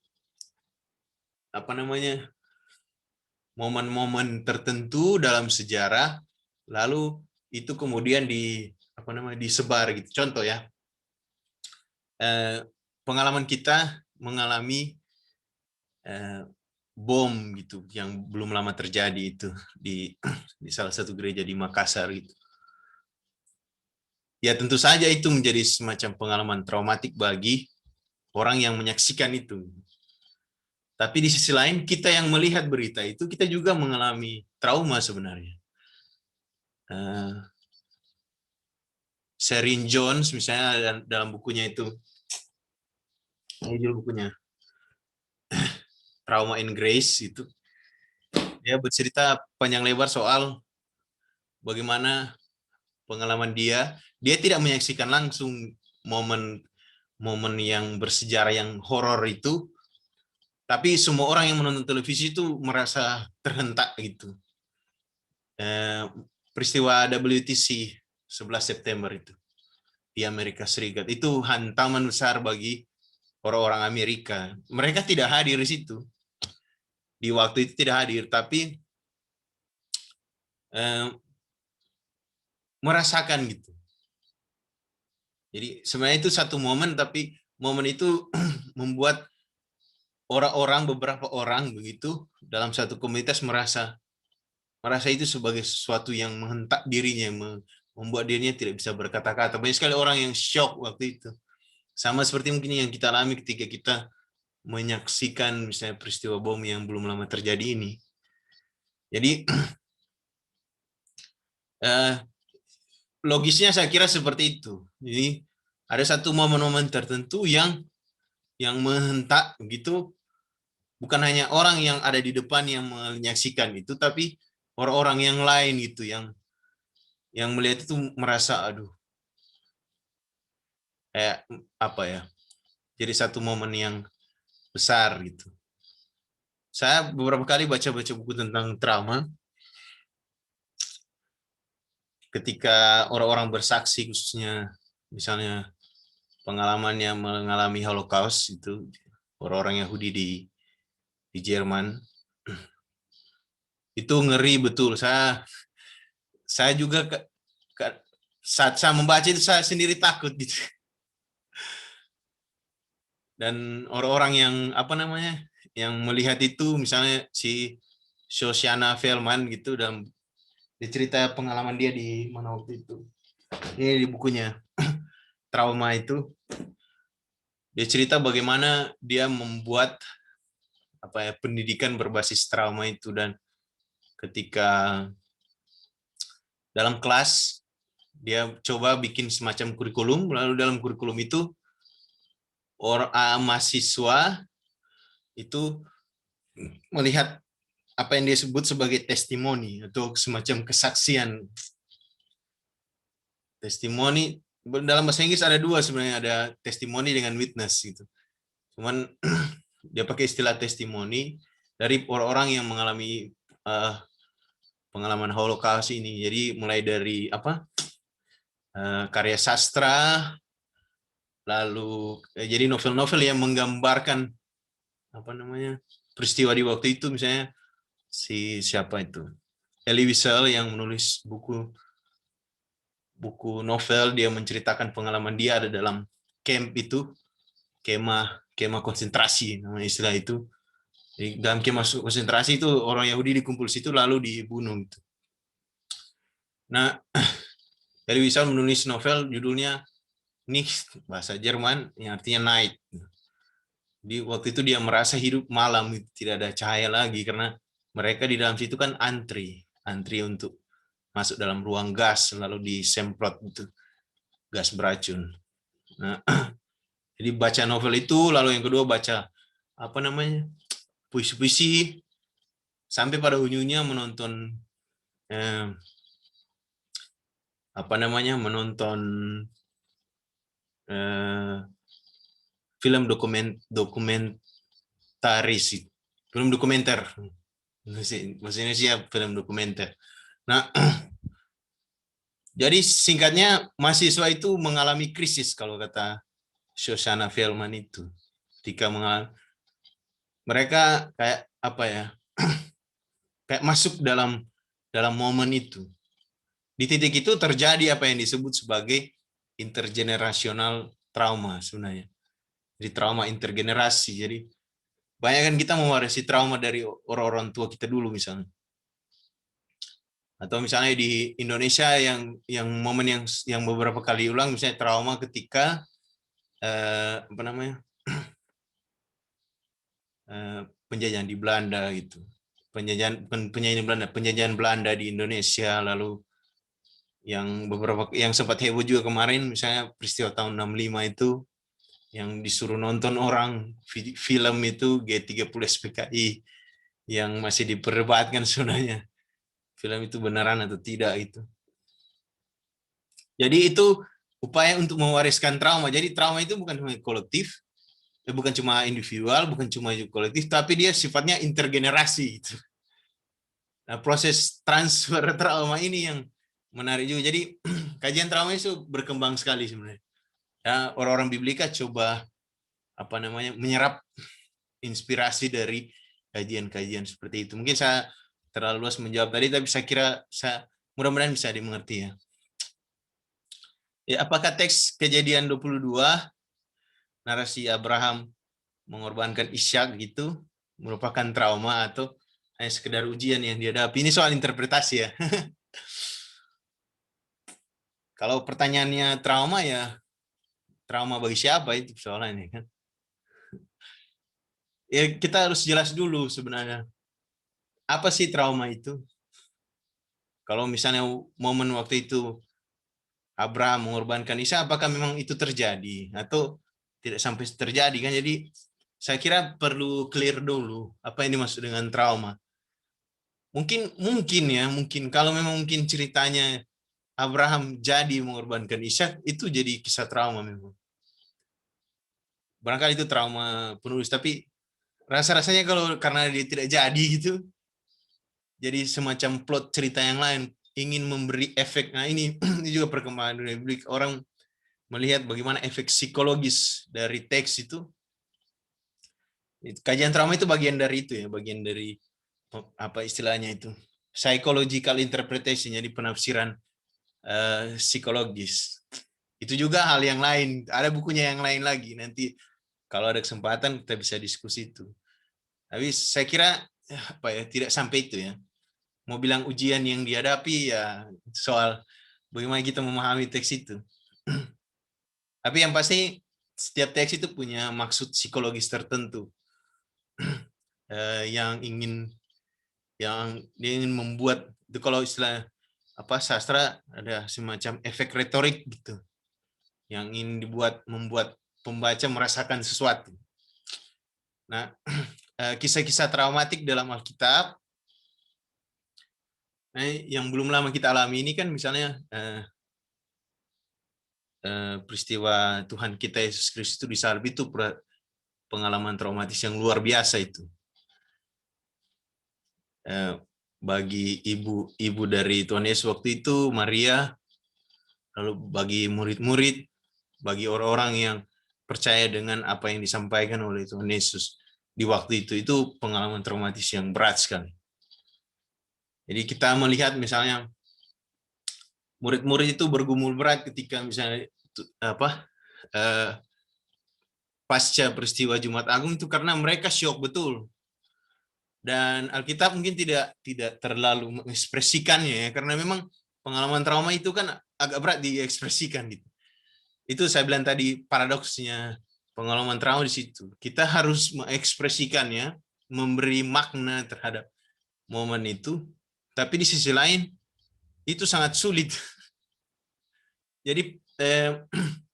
momen-momen tertentu dalam sejarah, lalu itu kemudian disebar gitu. Contoh ya, pengalaman kita mengalami bom gitu yang belum lama terjadi itu di salah satu gereja di Makassar gitu. Ya tentu saja itu menjadi semacam pengalaman traumatik bagi orang yang menyaksikan itu. Tapi di sisi lain kita yang melihat berita itu kita juga mengalami trauma sebenarnya. Sherin Jones misalnya dalam bukunya itu, judul bukunya Trauma in Grace itu, dia bercerita panjang lebar soal bagaimana pengalaman dia tidak menyaksikan langsung momen yang bersejarah yang horor itu, tapi semua orang yang menonton televisi itu merasa terhentak gitu. Peristiwa WTC 11 September itu di Amerika Serikat itu hantaman besar bagi orang-orang Amerika. Mereka tidak hadir di situ. Di waktu itu tidak hadir, tapi merasakan gitu. Jadi sebenarnya itu satu momen, tapi momen itu membuat beberapa orang begitu dalam satu komunitas merasa itu sebagai sesuatu yang menghentak dirinya, membuat dirinya tidak bisa berkata-kata. Banyak sekali orang yang shock waktu itu. Sama seperti mungkin yang kita alami ketika kita menyaksikan misalnya peristiwa bom yang belum lama terjadi ini. Jadi logisnya saya kira seperti itu. Jadi ada satu momen-momen tertentu yang menghentak begitu, bukan hanya orang yang ada di depan yang menyaksikan itu, tapi orang-orang yang lain gitu yang melihat itu merasa aduh, kayak apa ya? Jadi satu momen yang besar gitu. Saya beberapa kali baca-baca buku tentang trauma. Ketika orang-orang bersaksi, khususnya misalnya pengalamannya mengalami Holocaust, itu orang-orang Yahudi di Jerman, itu ngeri betul. Saya juga saat saya membaca itu saya sendiri takut gitu. Dan orang-orang yang yang melihat itu, misalnya si Shoshana Feldman gitu, dan dicerita pengalaman dia di mana waktu itu. Ini di bukunya Trauma itu. Dia cerita bagaimana dia membuat pendidikan berbasis trauma itu, dan ketika dalam kelas dia coba bikin semacam kurikulum, lalu dalam kurikulum itu mahasiswa itu melihat apa yang dia sebut sebagai testimoni atau semacam kesaksian. Testimoni dalam bahasa Inggris ada dua sebenarnya, ada testimoni dengan witness gitu. Cuman dia pakai istilah testimoni dari orang-orang yang mengalami pengalaman Holocaust ini. Jadi mulai dari karya sastra, lalu jadi novel-novel yang menggambarkan peristiwa di waktu itu, misalnya siapa itu, Elie Wiesel yang menulis buku novel, dia menceritakan pengalaman dia ada dalam camp itu, kemah konsentrasi namanya istilah itu. Di dalam kemah konsentrasi itu orang Yahudi dikumpul situ lalu dibunuh gitu. Nah, Elie Wiesel menulis novel judulnya Nicht, bahasa Jerman yang artinya night. Di waktu itu dia merasa hidup malam, tidak ada cahaya lagi karena mereka di dalam situ kan antri untuk masuk dalam ruang gas, lalu disemprot itu gas beracun. Nah, jadi baca novel itu, lalu yang kedua baca puisi-puisi, sampai pada ujungnya menonton film dokumentaris, film dokumenter, bahasa Indonesia film dokumenter. Nah, jadi singkatnya mahasiswa itu mengalami krisis kalau kata Shoshana Feldman itu. Ketika mereka kayak kayak masuk dalam momen itu. Di titik itu terjadi apa yang disebut sebagai intergenerational trauma sebenarnya. Jadi trauma intergenerasi. Jadi banyak kan kita mewarisi trauma dari orang-orang tua kita dulu misalnya. Atau misalnya di Indonesia yang momen yang beberapa kali ulang, misalnya trauma ketika penjajahan di Belanda gitu. Penjajahan Belanda di Indonesia, lalu yang sempat heboh juga kemarin, misalnya peristiwa tahun 65 itu yang disuruh nonton orang film itu G30 SPKI yang masih diperdebatkan sebenarnya film itu beneran atau tidak itu. Jadi itu upaya untuk mewariskan trauma. Jadi trauma itu bukan cuma kolektif, bukan cuma individual, bukan cuma kolektif, tapi dia sifatnya intergenerasi gitu. Nah, proses transfer trauma ini yang menarik juga. Jadi kajian trauma itu berkembang sekali sebenarnya. Ya, orang-orang Biblika coba menyerap inspirasi dari kajian-kajian seperti itu. Mungkin saya terlalu luas menjawab tadi, tapi saya kira mudah-mudahan bisa dimengerti ya. Ya, apakah teks Kejadian 22? narasi Abraham mengorbankan Ishak gitu merupakan trauma atau hanya sekedar ujian yang dihadapi. Ini soal interpretasi ya. Kalau pertanyaannya trauma ya, trauma bagi siapa itu soalnya kan? Ya kita harus jelas dulu sebenarnya. Apa sih trauma itu? Kalau misalnya momen waktu itu Abraham mengorbankan Ishak, apakah memang itu terjadi atau tidak sampai terjadi kan? Jadi saya kira perlu clear dulu apa yang dimaksud dengan trauma. Mungkin kalau memang mungkin ceritanya Abraham jadi mengorbankan Ishak, itu jadi kisah trauma memang. Barangkali itu trauma penulis, tapi rasa-rasanya kalau karena dia tidak jadi gitu, jadi semacam plot cerita yang lain, ingin memberi efek. Nah ini juga perkembangan dunia publik, orang melihat bagaimana efek psikologis dari teks itu. Kajian trauma itu bagian dari itu ya, bagian dari apa istilahnya itu, psychological interpretation, jadi penafsiran psikologis. Itu juga hal yang lain, ada bukunya yang lain lagi, nanti kalau ada kesempatan kita bisa diskusi itu. Tapi saya kira apa ya, tidak sampai itu ya. Mau bilang ujian yang dihadapi ya soal bagaimana kita memahami teks itu. Tapi yang pasti setiap teks itu punya maksud psikologis tertentu yang ingin membuat itu, kalau istilah apa sastra ada semacam efek retorik gitu yang ingin membuat pembaca merasakan sesuatu. Nah, kisah-kisah traumatik dalam Alkitab yang belum lama kita alami ini kan misalnya peristiwa Tuhan kita Yesus Kristus itu disalib, itu pengalaman traumatis yang luar biasa itu. Bagi ibu dari Tuhan Yesus waktu itu, Maria, lalu bagi murid-murid, bagi orang-orang yang percaya dengan apa yang disampaikan oleh Tuhan Yesus di waktu itu pengalaman traumatis yang berat sekali. Jadi kita melihat misalnya murid-murid itu bergumul berat ketika misalnya pasca peristiwa Jumat Agung itu, karena mereka syok betul. Dan Alkitab mungkin tidak terlalu mengekspresikannya ya, karena memang pengalaman trauma itu kan agak berat diekspresikan gitu. Itu saya bilang tadi paradoksnya pengalaman trauma di situ. Kita harus mengekspresikannya, memberi makna terhadap momen itu, tapi di sisi lain itu sangat sulit. Jadi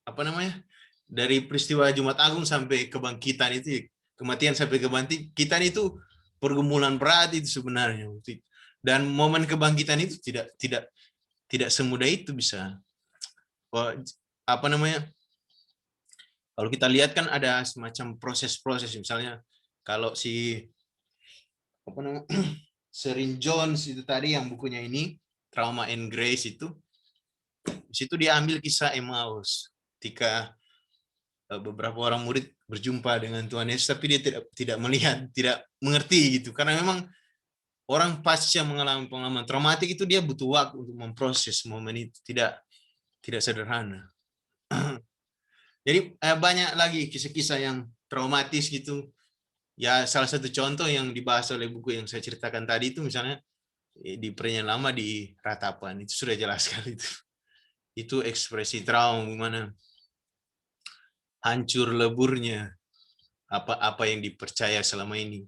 apa namanya? Dari peristiwa Jumat Agung sampai kebangkitan itu, kematian sampai kebangkitan itu pergumulan berat itu sebenarnya. Dan momen kebangkitan itu tidak semudah itu bisa. Apa namanya? Kalau kita lihat kan ada semacam proses-proses, misalnya kalau si apa namanya? Sherin Jones itu tadi yang bukunya ini Trauma and Grace itu, di situ dia ambil kisah Emmaus ketika beberapa orang murid berjumpa dengan Tuhan Yesus, tapi dia tidak melihat, tidak mengerti gitu, karena memang orang pasca mengalami pengalaman traumatik itu dia butuh waktu untuk memproses momen itu, tidak sederhana. Jadi banyak lagi kisah-kisah yang traumatis gitu. Ya salah satu contoh yang dibahas oleh buku yang saya ceritakan tadi itu misalnya di Perjanjian Lama di ratapan, itu sudah jelas sekali itu. Itu ekspresi trauma, gimana hancur leburnya apa yang dipercaya selama ini.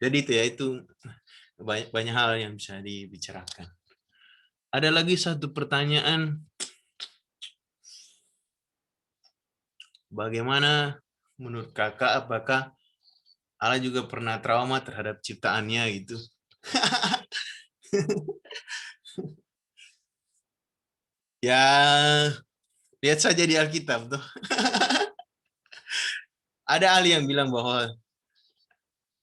Jadi itu ya, itu banyak hal yang bisa dibicarakan. Ada lagi satu pertanyaan, bagaimana menurut kakak, apakah Allah juga pernah trauma terhadap ciptaannya gitu? Ya lihat saja di Alkitab tuh. Ada ahli yang bilang bahwa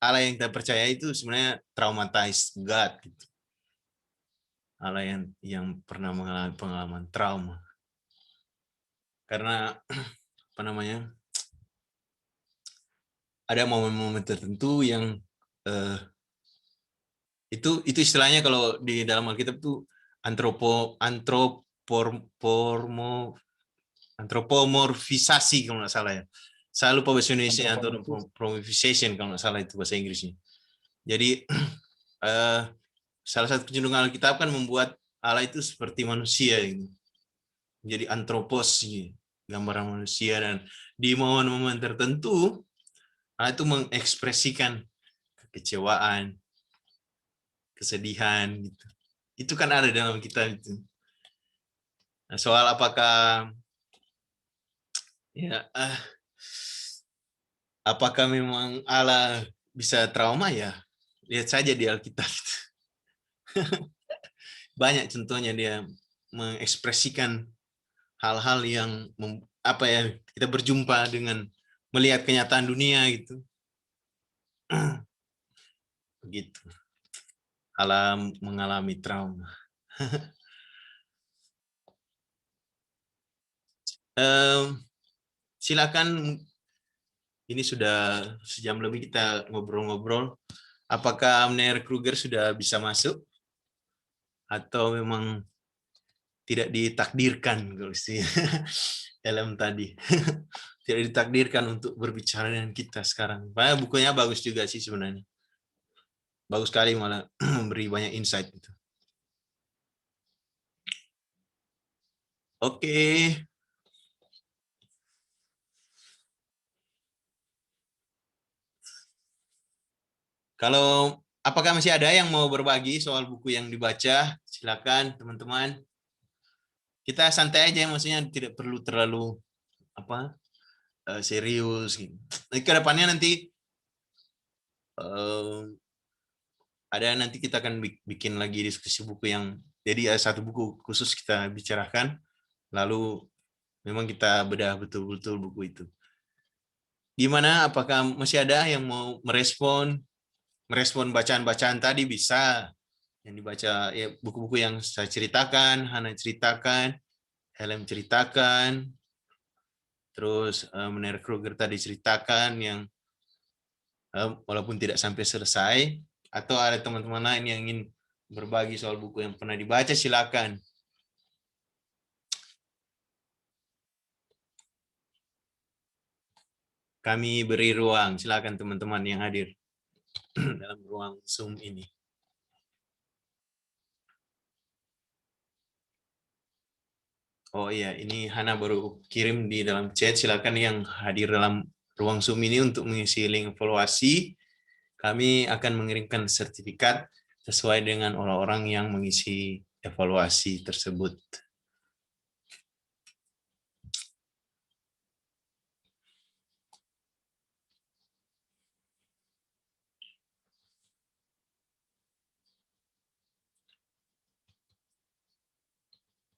Allah yang kita percaya itu sebenarnya traumatized God gitu. Allah yang pernah mengalami pengalaman trauma. Karena apa namanya? Ada momen-momen tertentu yang itu istilahnya kalau di dalam Alkitab itu antropomorfisasi kalau nggak salah ya. Saya lupa bahasa Indonesia, anthropomorphization kalau nggak salah itu bahasa Inggrisnya. Jadi salah satu kecenderungan Alkitab kan membuat Allah itu seperti manusia gitu. Jadi antropos gitu, gambaran manusia, dan di momen-momen tertentu Allah itu mengekspresikan kekecewaan, kesedihan gitu. Itu kan ada dalam kitab itu. Nah, soal apakah ya apakah memang Allah bisa trauma, ya lihat saja di Alkitab. Banyak contohnya dia mengekspresikan hal-hal yang kita berjumpa dengan melihat kenyataan dunia gitu. Begitu. Allah mengalami trauma. Silakan, ini sudah sejam lebih kita ngobrol-ngobrol. Apakah Mr. Kruger sudah bisa masuk? Atau memang tidak ditakdirkan kalau dalam tadi. Tidak ditakdirkan untuk berbicara dengan kita sekarang. Bukunya bagus juga sih sebenarnya. Bagus sekali, malah memberi banyak insight gitu. Oke. Kalau apakah masih ada yang mau berbagi soal buku yang dibaca? Silakan teman-teman. Kita santai aja, maksudnya tidak perlu terlalu serius gitu. Ke depannya nanti nanti kita akan bikin lagi diskusi buku yang jadi satu buku khusus kita bicarakan, lalu memang kita bedah betul-betul buku itu. Gimana? Apakah masih ada yang mau merespon bacaan-bacaan tadi? Bisa yang dibaca ya, buku-buku yang saya ceritakan, Hana ceritakan, Helen ceritakan, terus Mr. Kruger tadi ceritakan yang walaupun tidak sampai selesai, atau ada teman-teman lain yang ingin berbagi soal buku yang pernah dibaca, silakan. Kami beri ruang, silakan teman-teman yang hadir dalam ruang Zoom ini. Oh iya, ini Hana baru kirim di dalam chat, silakan yang hadir dalam ruang Zoom ini untuk mengisi link evaluasi. Kami akan mengirimkan sertifikat sesuai dengan orang-orang yang mengisi evaluasi tersebut.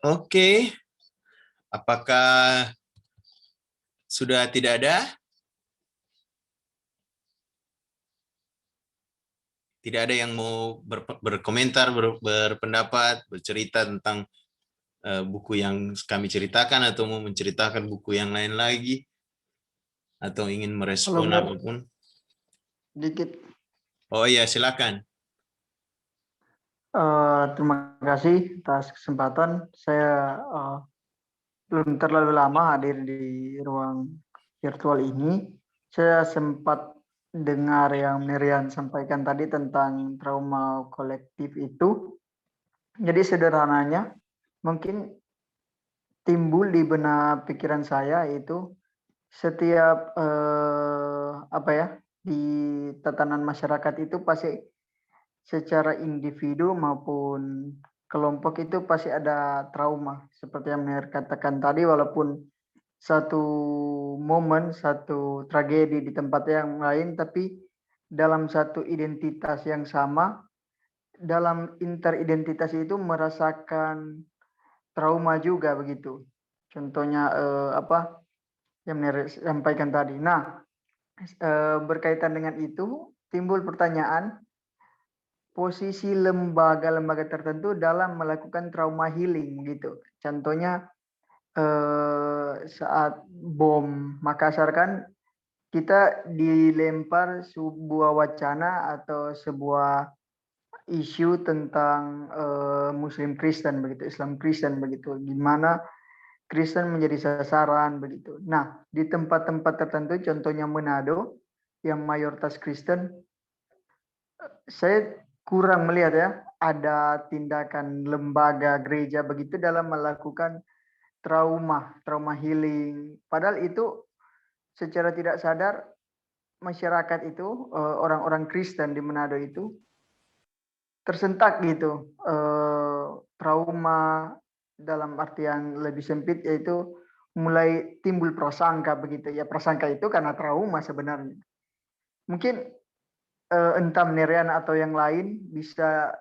Oke. Apakah sudah tidak ada? Tidak ada yang mau berkomentar, berpendapat, bercerita tentang buku yang kami ceritakan, atau mau menceritakan buku yang lain lagi, atau ingin merespon apapun? Sedikit. Oh iya, silakan. Terima kasih atas kesempatan. Saya belum terlalu lama hadir di ruang virtual ini. Saya sempat dengar yang Miriam sampaikan tadi tentang trauma kolektif itu. Jadi sederhananya, mungkin timbul di benak pikiran saya itu setiap di tatanan masyarakat itu pasti secara individu maupun kelompok itu pasti ada trauma. Seperti yang Mir katakan tadi, walaupun satu momen, satu tragedi di tempat yang lain, tapi dalam satu identitas yang sama, dalam interidentitas itu merasakan trauma juga begitu. Contohnya yang Mir sampaikan tadi. Nah, berkaitan dengan itu timbul pertanyaan, posisi lembaga-lembaga tertentu dalam melakukan trauma healing gitu. Contohnya saat bom Makassar kan kita dilempar sebuah wacana atau sebuah isu tentang Muslim Kristen begitu, Islam Kristen begitu, gimana Kristen menjadi sasaran begitu. Nah, di tempat-tempat tertentu, contohnya Manado, yang mayoritas Kristen, saya kurang melihat ya, ada tindakan lembaga gereja begitu dalam melakukan trauma healing. Padahal itu secara tidak sadar masyarakat itu, orang-orang Kristen di Manado itu tersentak gitu, trauma dalam artian lebih sempit, yaitu mulai timbul prasangka begitu ya. Prasangka itu karena trauma sebenarnya. Mungkin entah Nerian atau yang lain bisa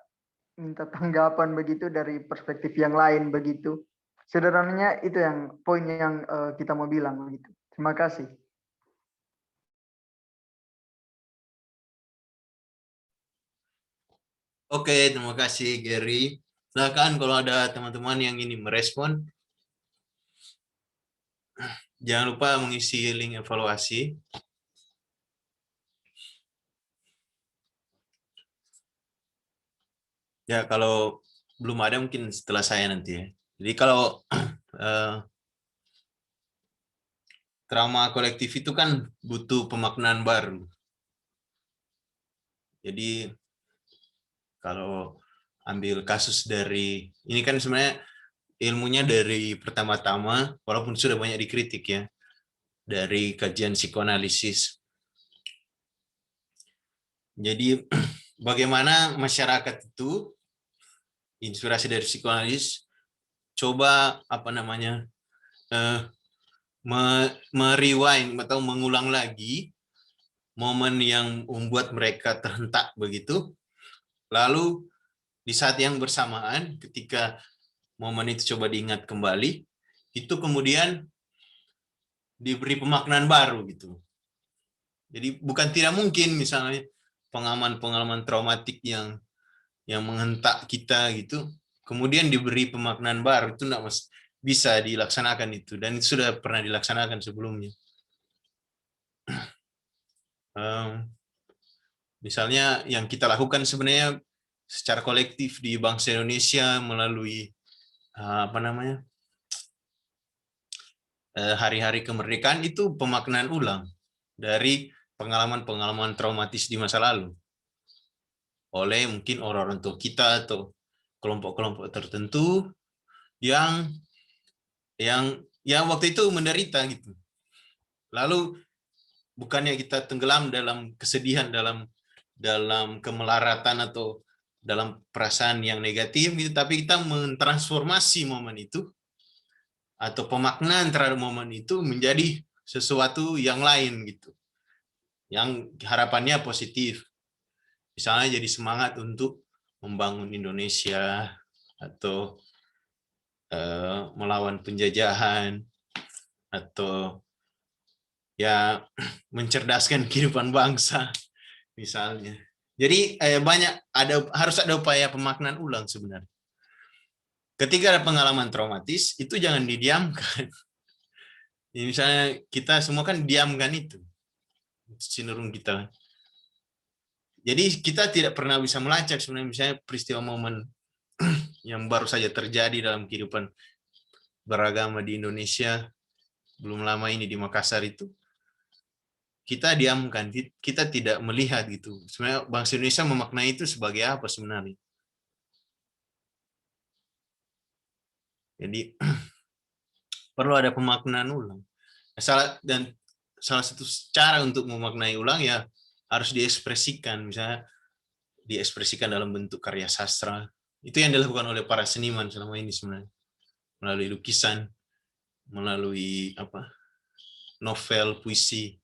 minta tanggapan begitu dari perspektif yang lain begitu. Sederhananya itu yang poin yang kita mau bilang begitu. Terima kasih. Oke, terima kasih Gary. Silakan kalau ada teman-teman yang ingin merespon, jangan lupa mengisi link evaluasi. Ya, kalau belum ada mungkin setelah saya nanti ya. Jadi kalau trauma kolektif itu kan butuh pemaknaan baru. Jadi kalau ambil kasus dari, ini kan sebenarnya ilmunya dari pertama-tama, walaupun sudah banyak dikritik ya, dari kajian psikoanalisis. Jadi bagaimana masyarakat itu, inspirasi dari psikoanalis, coba merewind atau mengulang lagi momen yang membuat mereka terhentak begitu. Lalu di saat yang bersamaan ketika momen itu coba diingat kembali, itu kemudian diberi pemaknaan baru gitu. Jadi bukan tidak mungkin misalnya pengalaman traumatik yang menghentak kita gitu, kemudian diberi pemaknaan baru, itu tidak bisa dilaksanakan itu, dan itu sudah pernah dilaksanakan sebelumnya. Misalnya yang kita lakukan sebenarnya secara kolektif di bangsa Indonesia melalui hari-hari kemerdekaan itu pemaknaan ulang dari pengalaman-pengalaman traumatis di masa lalu oleh mungkin orang-orang tua kita atau kelompok-kelompok tertentu yang waktu itu menderita gitu. Lalu bukannya kita tenggelam dalam kesedihan, dalam kemelaratan atau dalam perasaan yang negatif gitu, tapi kita mentransformasi momen itu atau pemaknaan terhadap momen itu menjadi sesuatu yang lain gitu, yang harapannya positif. Misalnya jadi semangat untuk membangun Indonesia atau melawan penjajahan atau ya mencerdaskan kehidupan bangsa misalnya. Jadi harus ada upaya pemaknaan ulang sebenarnya. Ketika ada pengalaman traumatis itu jangan didiamkan. Misalnya kita semua kan diamkan itu cenderung kita. Jadi kita tidak pernah bisa melacak sebenarnya misalnya peristiwa momen yang baru saja terjadi dalam kehidupan beragama di Indonesia belum lama ini di Makassar itu. Kita diamkan, kita tidak melihat gitu. Sebenarnya bangsa Indonesia memaknai itu sebagai apa sebenarnya. Jadi perlu ada pemaknaan ulang. Dan salah satu cara untuk memaknai ulang ya harus diekspresikan, misalnya diekspresikan dalam bentuk karya sastra. Itu yang dilakukan oleh para seniman selama ini sebenarnya. Melalui lukisan, melalui novel, puisi,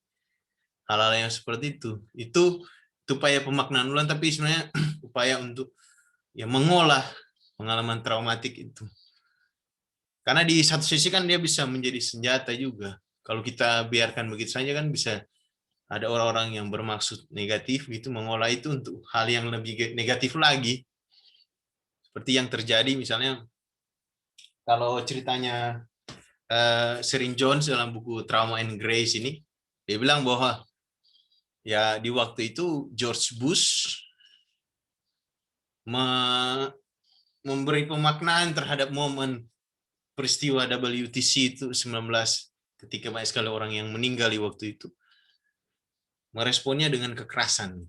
hal-hal yang seperti itu. Itu upaya pemaknaan ulang, tapi sebenarnya upaya untuk ya mengolah pengalaman traumatik itu. Karena di satu sisi kan dia bisa menjadi senjata juga. Kalau kita biarkan begitu saja kan bisa ada orang-orang yang bermaksud negatif gitu mengolah itu untuk hal yang lebih negatif lagi. Seperti yang terjadi misalnya kalau ceritanya Sherine Jones dalam buku Trauma and Grace ini, dia bilang bahwa ya di waktu itu George Bush memberi pemaknaan terhadap momen peristiwa WTC itu 19, ketika banyak sekali orang yang meninggal di waktu itu, meresponnya dengan kekerasan.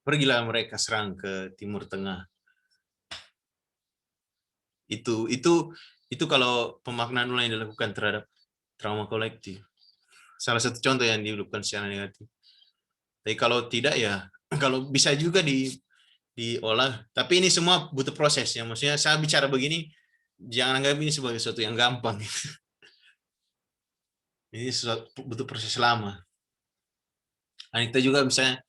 Pergilah mereka serang ke Timur Tengah. Itu kalau pemaknaan ulang yang dilakukan terhadap trauma kolektif. Salah satu contoh yang dilakukan secara negatif. Tapi kalau tidak ya, kalau bisa juga diolah. Tapi ini semua butuh proses. Ya, maksudnya saya bicara begini, jangan anggap ini sebagai sesuatu yang gampang. Ini butuh proses lama. Dan kita juga bisa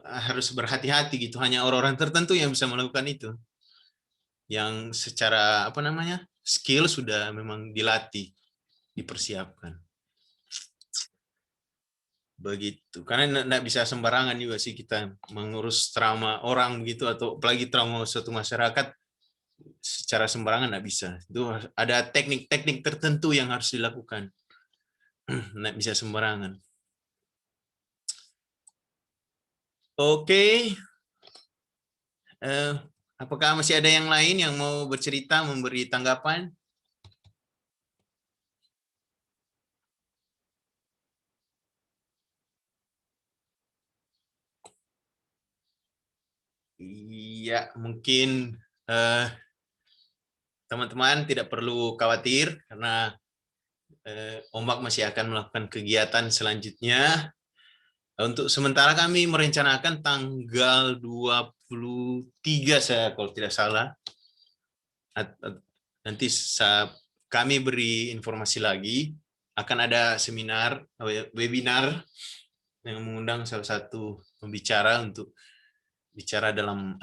harus berhati-hati gitu. Hanya orang-orang tertentu yang bisa melakukan itu. Yang secara skill sudah memang dilatih, dipersiapkan. Begitu. Karena tidak bisa sembarangan juga sih kita mengurus trauma orang begitu, atau apalagi trauma suatu masyarakat secara sembarangan tidak bisa. Itu ada teknik-teknik tertentu yang harus dilakukan. Tidak bisa sembarangan. Oke. Apakah masih ada yang lain yang mau bercerita, memberi tanggapan? Iya, mungkin teman-teman tidak perlu khawatir karena Ombak masih akan melakukan kegiatan selanjutnya. Untuk sementara kami merencanakan tanggal 23 saya kalau tidak salah. Nanti kami beri informasi lagi. Akan ada seminar, webinar yang mengundang salah satu pembicara untuk bicara dalam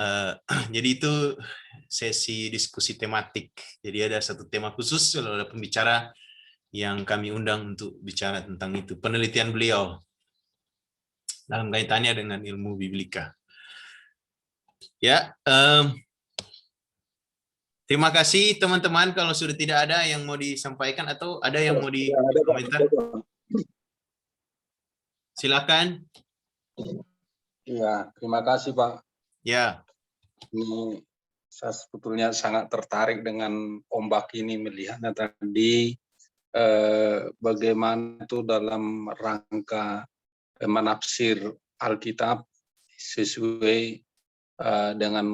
jadi itu sesi diskusi tematik. Jadi ada satu tema khusus, lalu ada pembicara yang kami undang untuk bicara tentang itu, penelitian beliau dalam kaitannya dengan ilmu biblika. Ya, terima kasih teman-teman. Kalau sudah tidak ada yang mau disampaikan atau ada yang mau dikomentar, silakan. Ya, terima kasih Pak. Ya. Ini saya sebetulnya sangat tertarik dengan Ombak ini, melihatnya tadi bagaimana itu dalam rangka menafsir Alkitab sesuai dengan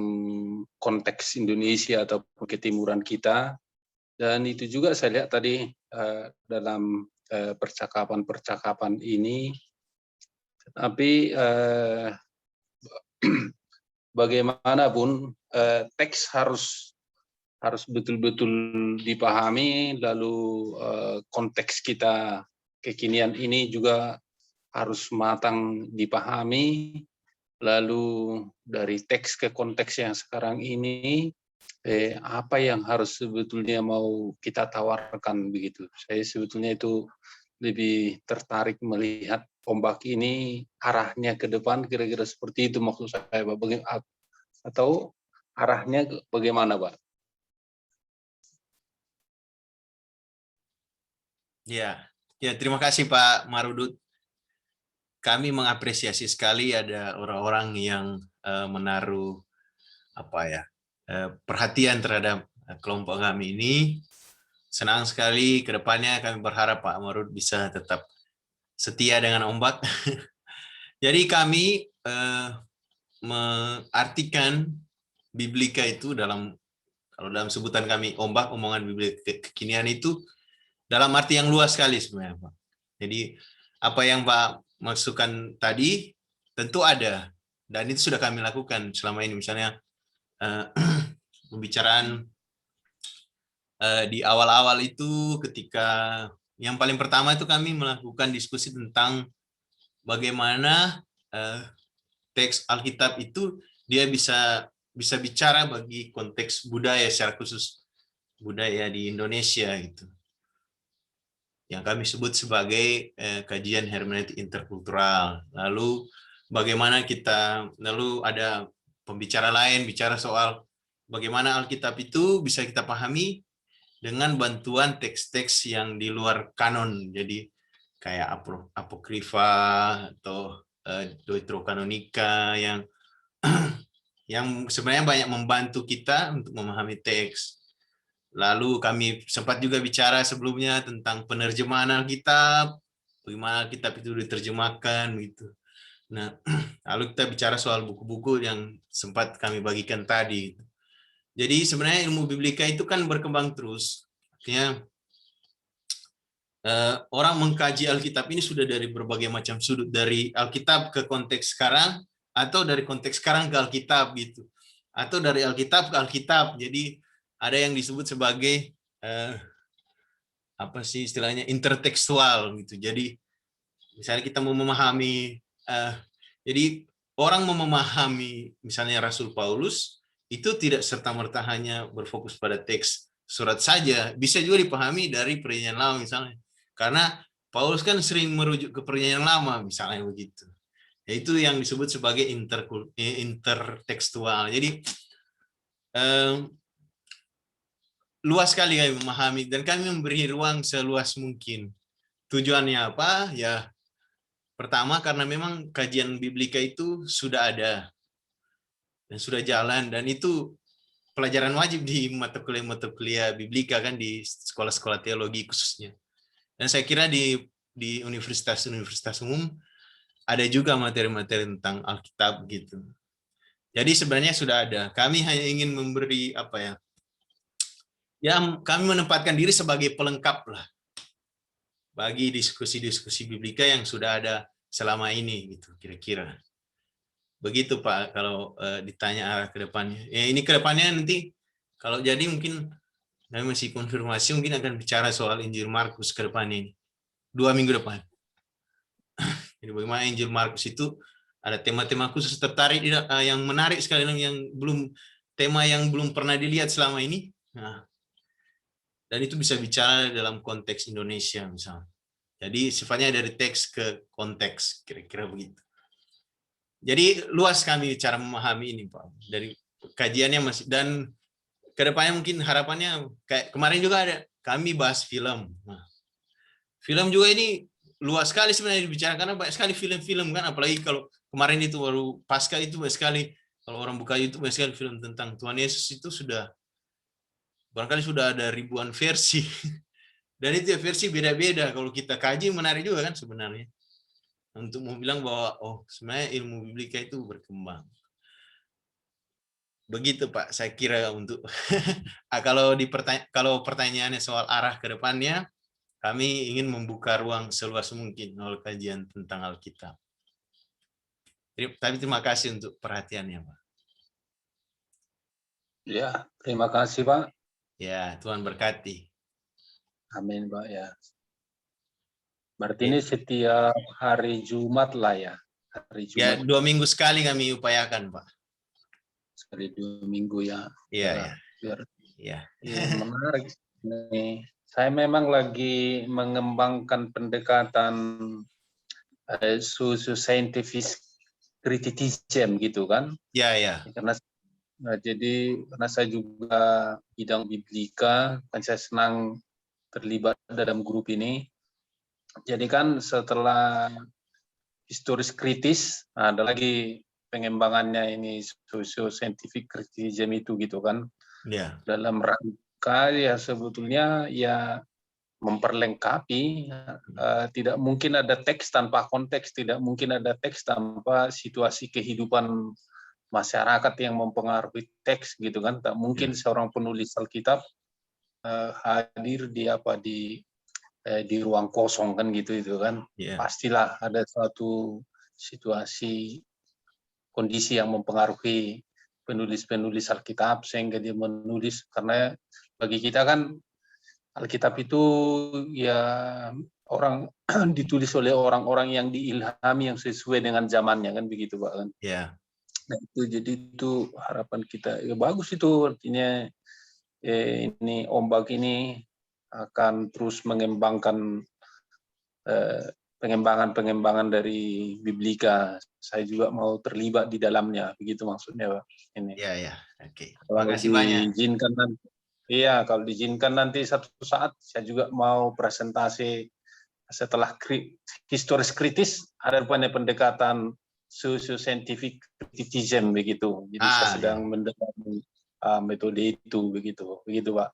konteks Indonesia atau ketimuran kita. Dan itu juga saya lihat tadi dalam percakapan-percakapan ini. Tapi bagaimanapun teks harus betul-betul dipahami, lalu konteks kita kekinian ini juga harus matang dipahami, lalu dari teks ke konteks yang sekarang ini apa yang harus sebetulnya mau kita tawarkan begitu. Saya sebetulnya itu lebih tertarik melihat Ombak ini arahnya ke depan kira-kira seperti itu maksud saya Pak. Atau arahnya bagaimana Pak? Ya, terima kasih Pak Marudut. Kami mengapresiasi sekali ada orang-orang yang menaruh perhatian terhadap kelompok kami ini. Senang sekali ke depannya kami berharap Pak Marudut bisa tetap setia dengan Ombak. Jadi kami mengartikan biblika itu kalau dalam sebutan kami Ombak, omongan biblika kekinian itu dalam arti yang luas sekali sebenarnya Pak. Jadi apa yang Pak maksudkan tadi tentu ada, dan itu sudah kami lakukan selama ini. Misalnya pembicaraan di awal-awal itu, ketika yang paling pertama itu kami melakukan diskusi tentang bagaimana teks Alkitab itu dia bisa bicara bagi konteks budaya, secara khusus budaya di Indonesia gitu, yang kami sebut sebagai kajian hermeneutik interkultural. Lalu bagaimana lalu ada pembicara lain bicara soal bagaimana Alkitab itu bisa kita pahami dengan bantuan teks-teks yang di luar kanon, jadi kayak apokrifa atau deuterokanonika yang sebenarnya banyak membantu kita untuk memahami teks. Lalu kami sempat juga bicara sebelumnya tentang penerjemahan Alkitab, bagaimana Alkitab itu diterjemahkan gitu. Nah, lalu kita bicara soal buku-buku yang sempat kami bagikan tadi. Jadi sebenarnya ilmu biblika itu kan berkembang terus. Artinya orang mengkaji Alkitab ini sudah dari berbagai macam sudut, dari Alkitab ke konteks sekarang, atau dari konteks sekarang ke Alkitab gitu, atau dari Alkitab ke Alkitab. Jadi ada yang disebut sebagai apa sih istilahnya, intertekstual gitu. Jadi misalnya kita mau memahami, jadi orang mau memahami misalnya Rasul Paulus itu tidak serta-merta hanya berfokus pada teks surat saja, bisa juga dipahami dari Perjanjian Lama misalnya. Karena Paulus kan sering merujuk ke Perjanjian Lama misalnya begitu. Yaitu yang disebut sebagai intertekstual. Jadi luas sekali kami memahami, dan kami memberi ruang seluas mungkin. Tujuannya apa? Ya, pertama karena memang kajian biblika itu sudah ada dan sudah jalan, dan itu pelajaran wajib di mata kuliah biblika kan, di sekolah-sekolah teologi khususnya. Dan saya kira di universitas-universitas umum ada juga materi-materi tentang Alkitab gitu. Jadi sebenarnya sudah ada. Kami hanya ingin memberi apa ya? Ya, kami menempatkan diri sebagai pelengkap lah bagi diskusi-diskusi biblika yang sudah ada selama ini gitu, kira-kira. Begitu Pak, kalau ditanya arah ke depannya. Ya, ini ke depannya nanti kalau jadi mungkin kami masih konfirmasi, mungkin akan bicara soal Injil Markus ke depannya ini. 2 minggu depan. Jadi bagaimana Injil Markus itu ada tema-tema khusus tertarik, yang menarik sekali, tema yang belum pernah dilihat selama ini. Nah, dan itu bisa bicara dalam konteks Indonesia misalnya. Jadi sifatnya dari teks ke konteks, kira-kira begitu. Jadi luas kami cara memahami ini Pak. Dari kajiannya masih, dan kedepannya mungkin harapannya kayak kemarin juga ada kami bahas film. Nah, film juga ini luas sekali sebenarnya dibicarakan, karena banyak sekali film-film kan, apalagi kalau kemarin itu baru pasca itu banyak sekali, kalau orang buka YouTube banyak sekali film tentang Tuhan Yesus, itu sudah barangkali sudah ada ribuan versi. Dan itu ya versi beda-beda. Kalau kita kaji menarik juga kan sebenarnya. Untuk mau bilang bahwa sebenarnya ilmu biblika itu berkembang. Begitu Pak, saya kira untuk kalau pertanyaannya soal arah ke depannya, kami ingin membuka ruang seluas mungkin oleh kajian tentang Alkitab. Tapi terima kasih untuk perhatiannya Pak. Ya, terima kasih Pak. Ya, Tuhan berkati. Amin Pak ya. Berarti ini setiap hari Jumat lah ya. Hari Jumat. Ya, 2 minggu sekali kami upayakan Pak. Sekali 2 minggu ya. Iya, ya. Menarik. Nih, saya memang lagi mengembangkan pendekatan scientific criticism gitu kan. Iya. Karena saya juga bidang biblika, kan saya senang terlibat dalam grup ini. Jadi kan setelah historis kritis, ada lagi pengembangannya ini socio-scientific criticism itu gitu kan. Yeah. Dalam rangka ya sebetulnya ya memperlengkapi, tidak mungkin ada teks tanpa konteks, tidak mungkin ada teks tanpa situasi kehidupan masyarakat yang mempengaruhi teks gitu kan. Tak mungkin seorang penulis Alkitab hadir di ruang kosong kan gitu itu kan. Pastilah ada suatu situasi kondisi yang mempengaruhi penulis-penulis Alkitab sehingga dia menulis, karena bagi kita kan Alkitab itu ya orang ditulis oleh orang-orang yang diilhami, yang sesuai dengan zamannya kan begitu Pak kan. Iya. Nah, jadi itu harapan kita. Ya bagus itu, artinya ini ombak ini akan terus mengembangkan pengembangan dari biblika. Saya juga mau terlibat di dalamnya, begitu maksudnya Pak. Ini. Iya. Oke. Terima kasih banyak. Iya, kalau diizinkan nanti satu saat saya juga mau presentasi setelah historis kritis, ada pendekatan socio-scientific criticism begitu. Jadi saya sedang mendalami metode itu begitu Pak.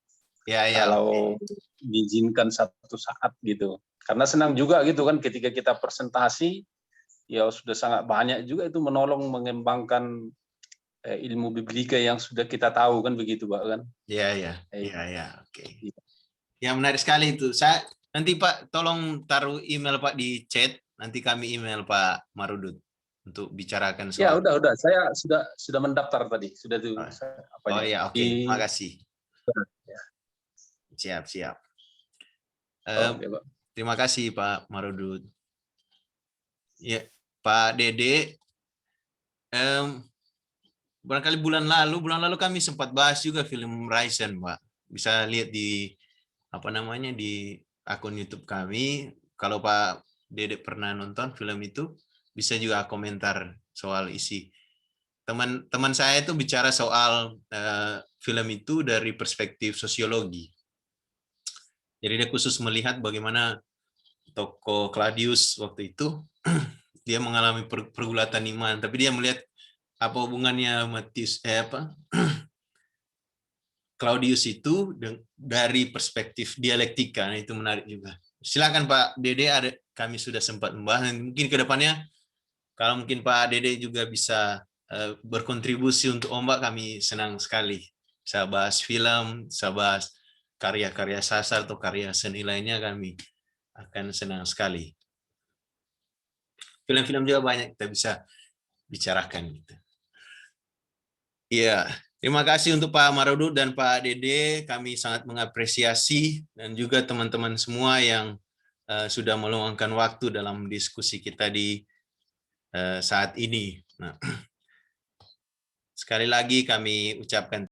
Ya, kalau diizinkan satu saat gitu. Karena senang juga gitu kan ketika kita presentasi, ya sudah sangat banyak juga itu menolong mengembangkan ilmu biblika yang sudah kita tahu kan begitu Pak kan. Ya, oke. Ya, menarik sekali itu. Nanti Pak tolong taruh email Pak di chat, nanti kami email Pak Marudut untuk bicarakan soal. Ya udah, saya sudah mendaftar tadi, sudah tuh. Ya, oke. Terima kasih. Siap. Oke, Pak. Terima kasih Pak Marudut. Ya, Pak Dede, barangkali bulan lalu kami sempat bahas juga film Risen, Pak. Bisa lihat di di akun YouTube kami. Kalau Pak Dede pernah nonton film itu, bisa juga komentar soal isi. Teman saya itu bicara soal film itu dari perspektif sosiologi. Jadi dia khusus melihat bagaimana tokoh Claudius waktu itu dia mengalami pergulatan iman, tapi dia melihat apa hubungannya Claudius itu dari perspektif dialektika. Nah, itu menarik juga. Silakan Pak Dede, kami sudah sempat membahas. Mungkin ke depannya kalau mungkin Pak Dede juga bisa berkontribusi untuk Ombak, kami senang sekali. Bisa bahas film, bisa bahas karya-karya sastra atau karya seni lainnya, kami akan senang sekali. Film-film juga banyak kita bisa bicarakan gitu. Iya, terima kasih untuk Pak Marudut dan Pak Dede. Kami sangat mengapresiasi, dan juga teman-teman semua yang sudah meluangkan waktu dalam diskusi kita di saat ini. Nah, sekali lagi kami ucapkan